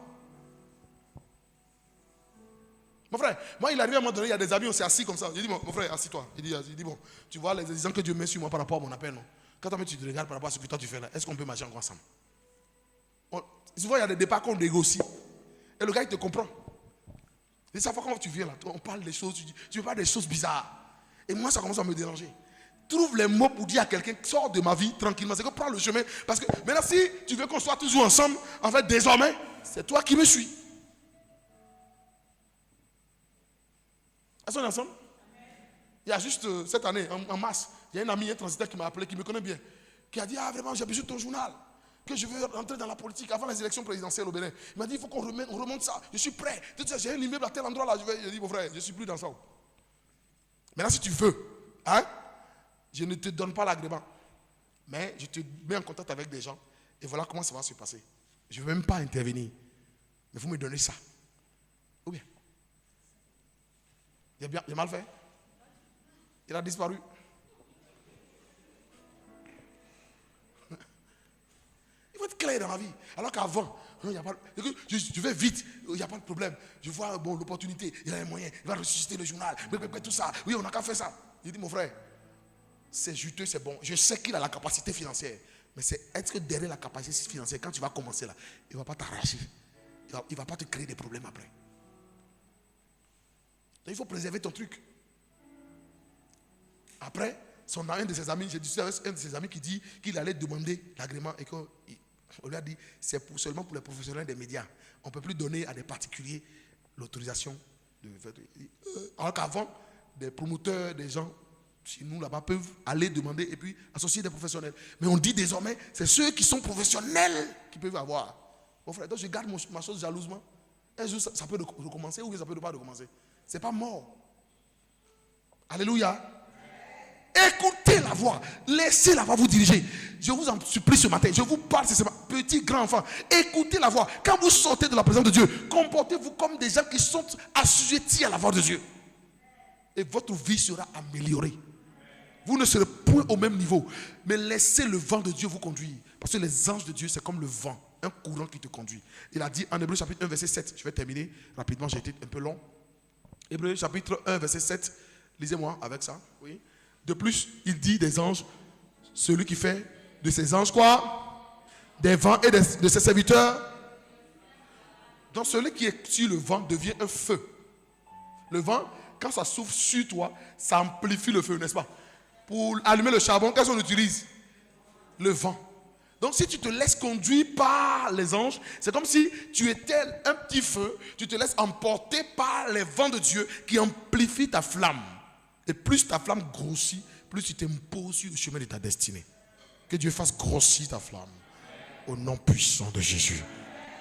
A: Mon frère, moi il arrive à un moment donné, il y a des amis, on s'est assis comme ça. Je dis, mon frère, assis-toi. Il dit, bon, tu vois les exemples que Dieu met sur moi par rapport à mon appel, non? Quand toi tu te regardes par rapport à ce que toi tu fais là, est-ce qu'on peut marcher encore ensemble? Souvent il y a des départs qu'on négocie. Et le gars il te comprend. Et ça fait quand tu viens là, on parle des choses, tu parles des choses bizarres. Et moi ça commence à me déranger. Trouve les mots pour dire à quelqu'un, sors de ma vie tranquillement. C'est que prends le chemin. Parce que maintenant si tu veux qu'on soit toujours ensemble, en fait désormais, c'est toi qui me suis. Est-ce qu'on est ensemble? Il y a juste cette année, en mars, il y a un ami, un transitaire qui m'a appelé, qui me connaît bien, qui a dit, ah vraiment j'ai besoin de ton journal, que je veux rentrer dans la politique avant les élections présidentielles au Bénin. Il m'a dit, il faut qu'on remonte ça, je suis prêt. J'ai un immeuble à tel endroit là, je dis, mon frère, je ne suis plus dans ça. Maintenant si tu veux, hein, je ne te donne pas l'agrément, mais je te mets en contact avec des gens, et voilà comment ça va se passer. Je ne veux même pas intervenir, mais vous me donnez ça. Ou bien? Il a mal fait. Il a disparu. Il faut être clair dans la vie. Alors qu'avant, je vais vite, il n'y a pas de problème. Je vois bon, l'opportunité, il a un moyen, il va ressusciter le journal, tout ça. Oui, on n'a qu'à faire ça. Il dit, mon frère, c'est juteux, c'est bon. Je sais qu'il a la capacité financière. Mais est-ce que derrière la capacité financière, quand tu vas commencer là, il ne va pas t'arracher. Il ne va pas te créer des problèmes après. Donc, il faut préserver ton truc. Après, un de ses amis, j'ai discuté avec un de ses amis qui dit qu'il allait demander l'agrément et qu'on lui a dit c'est seulement pour les professionnels des médias. On ne peut plus donner à des particuliers l'autorisation de faire. Alors qu'avant, des promoteurs, des gens chez nous là-bas peuvent aller demander et puis associer des professionnels. Mais on dit désormais, c'est ceux qui sont professionnels qui peuvent avoir. Mon frère, donc je garde ma chose jalousement. Un jour, ça peut recommencer ou ça peut ne pas recommencer. Ce n'est pas mort. Alléluia. Écoutez la voix. Laissez la voix vous diriger. Je vous en supplie ce matin. Je vous parle, c'est petit, grand enfant. Écoutez la voix. Quand vous sortez de la présence de Dieu, comportez-vous comme des gens qui sont assujettis à la voix de Dieu. Et votre vie sera améliorée. Vous ne serez point au même niveau. Mais laissez le vent de Dieu vous conduire. Parce que les anges de Dieu, c'est comme le vent. Un courant qui te conduit. Il a dit en Hébreux chapitre 1, verset 7. Je vais terminer rapidement, j'ai été un peu long. Hébreux chapitre 1, verset 7. Lisez-moi avec ça. Oui. De plus, il dit des anges, celui qui fait de ses anges quoi? Des vents et de ses serviteurs. Donc celui qui est sur le vent devient un feu. Le vent, quand ça souffle sur toi, ça amplifie le feu, n'est-ce pas? Pour allumer le charbon, qu'est-ce qu'on utilise? Le vent. Donc si tu te laisses conduire par les anges, c'est comme si tu étais un petit feu, tu te laisses emporter par les vents de Dieu qui amplifient ta flamme. Et plus ta flamme grossit, plus tu t'imposes sur le chemin de ta destinée. Que Dieu fasse grossir ta flamme. Au nom puissant de Jésus.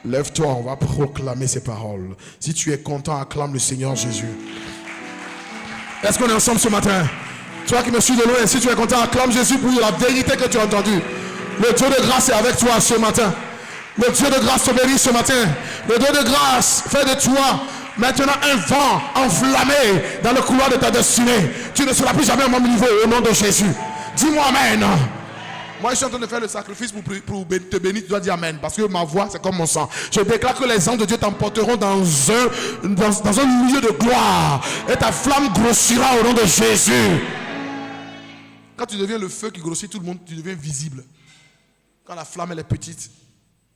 A: Lève-toi, on va proclamer ces paroles. Si tu es content, acclame le Seigneur Jésus. Est-ce qu'on est ensemble ce matin? Toi qui me suis de loin, si tu es content, acclame Jésus pour la vérité que tu as entendue. Le Dieu de grâce est avec toi ce matin. Le Dieu de grâce te bénit ce matin. Le Dieu de grâce fait de toi maintenant un vent enflammé dans le couloir de ta destinée. Tu ne seras plus jamais au même niveau au nom de Jésus. Dis-moi amen. Moi je suis en train de faire le sacrifice pour te bénir. Tu dois dire amen. Parce que ma voix c'est comme mon sang. Je déclare que les anges de Dieu t'emporteront dans un milieu de gloire. Et ta flamme grossira au nom de Jésus. Quand tu deviens le feu qui grossit tout le monde, tu deviens visible. Quand la flamme elle est petite,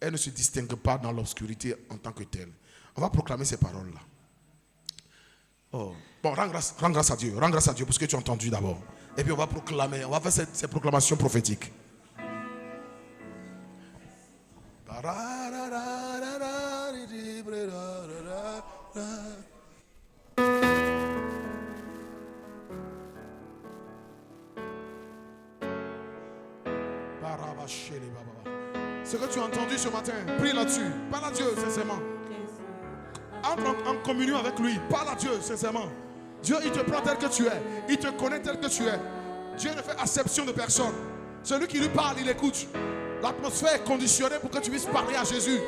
A: elle ne se distingue pas dans l'obscurité en tant que telle. On va proclamer ces paroles-là. Oh. Bon, rends grâce à Dieu. Rends grâce à Dieu pour ce que tu as entendu d'abord. Et puis on va proclamer, on va faire ces proclamations prophétiques. Ce que tu as entendu ce matin, prie là-dessus. Parle à Dieu sincèrement. Entre en communion avec lui. Parle à Dieu sincèrement. Dieu il te prend tel que tu es. Il te connaît tel que tu es. Dieu ne fait acception de personne. Celui qui lui parle, il écoute. L'atmosphère est conditionnée pour que tu puisses parler à Jésus.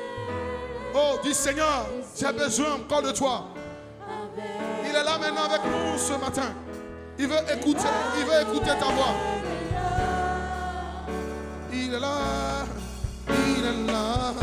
A: Oh, dis Seigneur, j'ai besoin encore de toi. Il est là maintenant avec nous ce matin. Il veut écouter ta voix. Il est là. Il est là.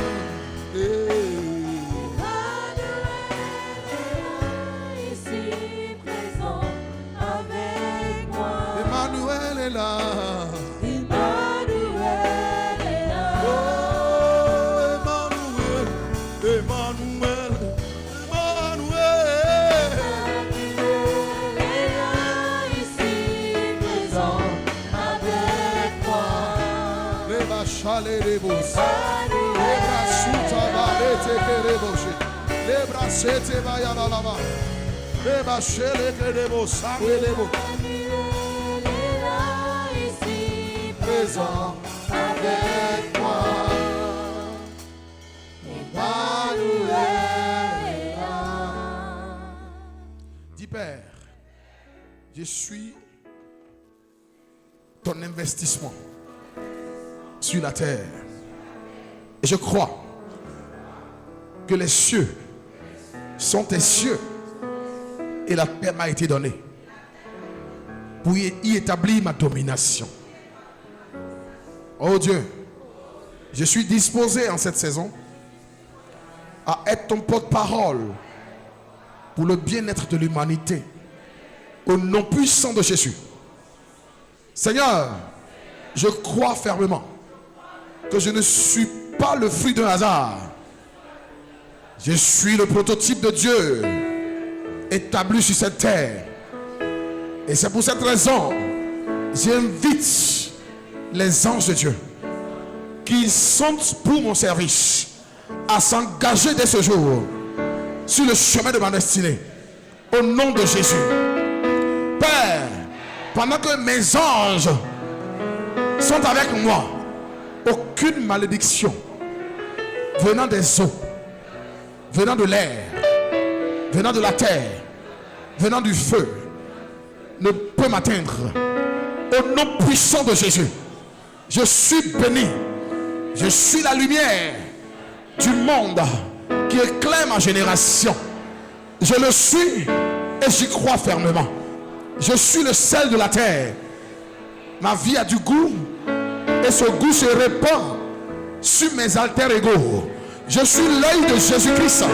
A: Présent avec moi. Dis Père, je suis ton investissement sur la terre. Et je crois que les cieux sont tes cieux et la terre m'a été donnée pour y établir ma domination. Oh Dieu, je suis disposé en cette saison à être ton porte-parole pour le bien-être de l'humanité au nom puissant de Jésus. Seigneur, je crois fermement que je ne suis pas le fruit d'un hasard. Je suis le prototype de Dieu établi sur cette terre. Et c'est pour cette raison j'invite les anges de Dieu qui sont pour mon service à s'engager dès ce jour sur le chemin de ma destinée au nom de Jésus. Père, pendant que mes anges sont avec moi, aucune malédiction venant des eaux, venant de l'air, venant de la terre, venant du feu ne peut m'atteindre. Au nom puissant de Jésus, je suis béni. Je suis la lumière du monde qui éclaire ma génération. Je le suis et j'y crois fermement. Je suis le sel de la terre. Ma vie a du goût et ce goût se répand sur mes alter égaux. Je suis l'œil de Jésus-Christ.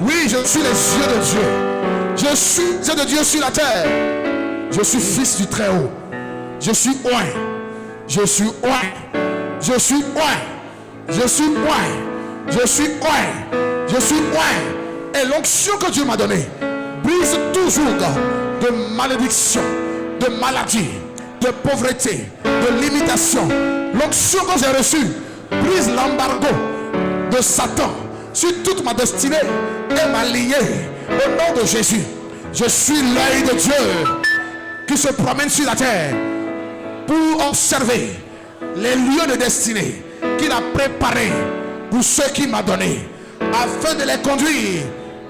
A: Oui, je suis les yeux de Dieu. Je suis yeux de Dieu sur la terre. Je suis fils du Très-Haut. Je suis oint. Je suis oint. Je suis oint. Je suis oint. Je suis oint. Je suis oint. Et l'onction que Dieu m'a donnée brise toujours de malédiction, de maladie, de pauvreté, de limitation. L'onction que j'ai reçue brise l'embargo de Satan sur toute ma destinée et ma lignée au nom de Jésus. Je suis l'œil de Dieu qui se promène sur la terre pour observer les lieux de destinée qu'il a préparés pour ceux qu'il m'a donnés afin de les conduire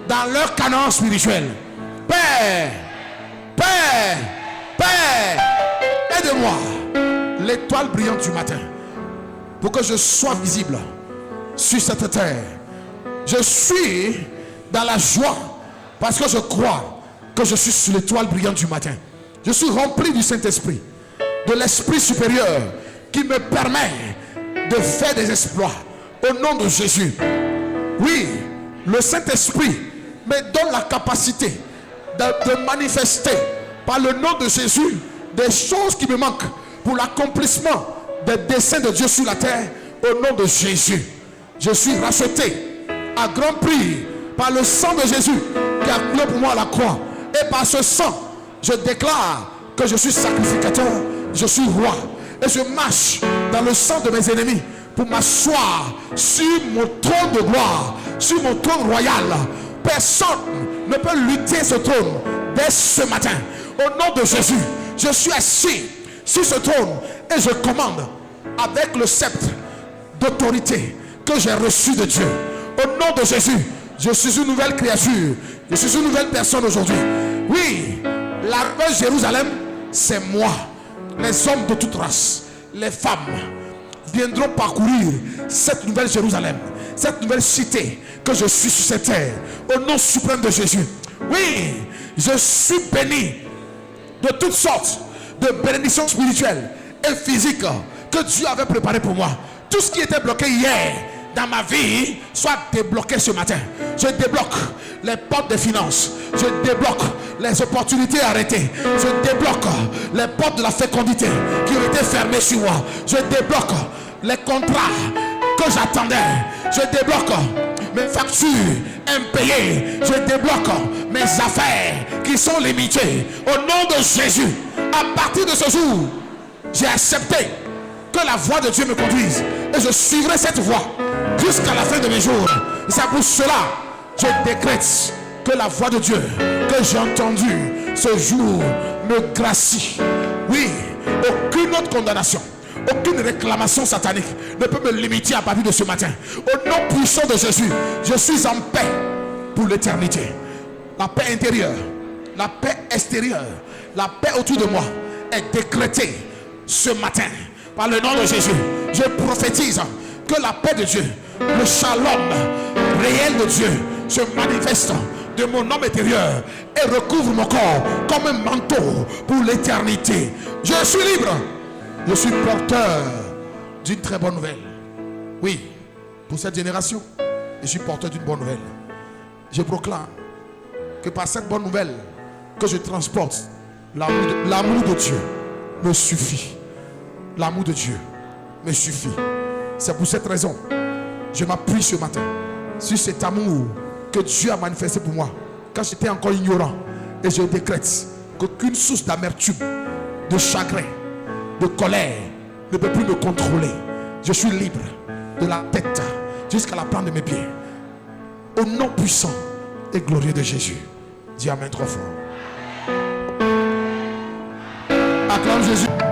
A: dans leur canon spirituel. Père, Père, Père, aide-moi, l'étoile brillante du matin, pour que je sois visible sur cette terre. Je suis dans la joie parce que je crois que je suis sur l'étoile brillante du matin. Je suis rempli du Saint-Esprit, de l'Esprit supérieur qui me permet de faire des exploits au nom de Jésus. Oui, le Saint-Esprit me donne la capacité de manifester par le nom de Jésus des choses qui me manquent pour l'accomplissement des desseins de Dieu sur la terre au nom de Jésus. Je suis racheté à grand prix par le sang de Jésus qui a coulé pour moi à la croix. Et par ce sang, je déclare que je suis sacrificateur, je suis roi. Et je marche dans le sang de mes ennemis pour m'asseoir sur mon trône de gloire, sur mon trône royal. Personne ne peut lutter ce trône dès ce matin. Au nom de Jésus, je suis assis sur ce trône et je commande avec le sceptre d'autorité que j'ai reçu de Dieu. Au nom de Jésus, je suis une nouvelle créature. Je suis une nouvelle personne aujourd'hui. Oui, la nouvelle Jérusalem, c'est moi. Les hommes de toute race, les femmes viendront parcourir cette nouvelle Jérusalem, cette nouvelle cité que je suis sur cette terre. Au nom suprême de Jésus. Oui, je suis béni de toutes sortes de bénédictions spirituelles et physiques que Dieu avait préparées pour moi. Tout ce qui était bloqué hier dans ma vie soit débloqué ce matin. Je débloque les portes des finances. Je débloque les opportunités arrêtées. Je débloque les portes de la fécondité qui ont été fermées sur moi. Je débloque les contrats que j'attendais. Je débloque mes factures impayées. Je débloque mes affaires qui sont limitées. Au nom de Jésus, à partir de ce jour, j'ai accepté que la voix de Dieu me conduise. Et je suivrai cette voie jusqu'à la fin de mes jours. Et c'est pour cela je décrète que la voix de Dieu que j'ai entendue ce jour me gracie. Oui, aucune autre condamnation, aucune réclamation satanique ne peut me limiter à partir de ce matin. Au nom puissant de Jésus, je suis en paix pour l'éternité. La paix intérieure, la paix extérieure, la paix autour de moi est décrétée ce matin par le nom de Jésus. Je prophétise que la paix de Dieu, le shalom réel de Dieu se manifeste de mon homme intérieur et recouvre mon corps comme un manteau pour l'éternité. Je suis libre. Je suis porteur d'une très bonne nouvelle. Oui, pour cette génération, je suis porteur d'une bonne nouvelle. Je proclame que par cette bonne nouvelle que je transporte, l'amour de Dieu me suffit. L'amour de Dieu me suffit. C'est pour cette raison, je m'appuie ce matin sur cet amour que Dieu a manifesté pour moi quand j'étais encore ignorant. Et je décrète qu'aucune source d'amertume, de chagrin, de colère ne peut plus me contrôler. Je suis libre de la tête jusqu'à la plante de mes pieds. Au nom puissant et glorieux de Jésus. Dis amen trop fort. Acclame Jésus.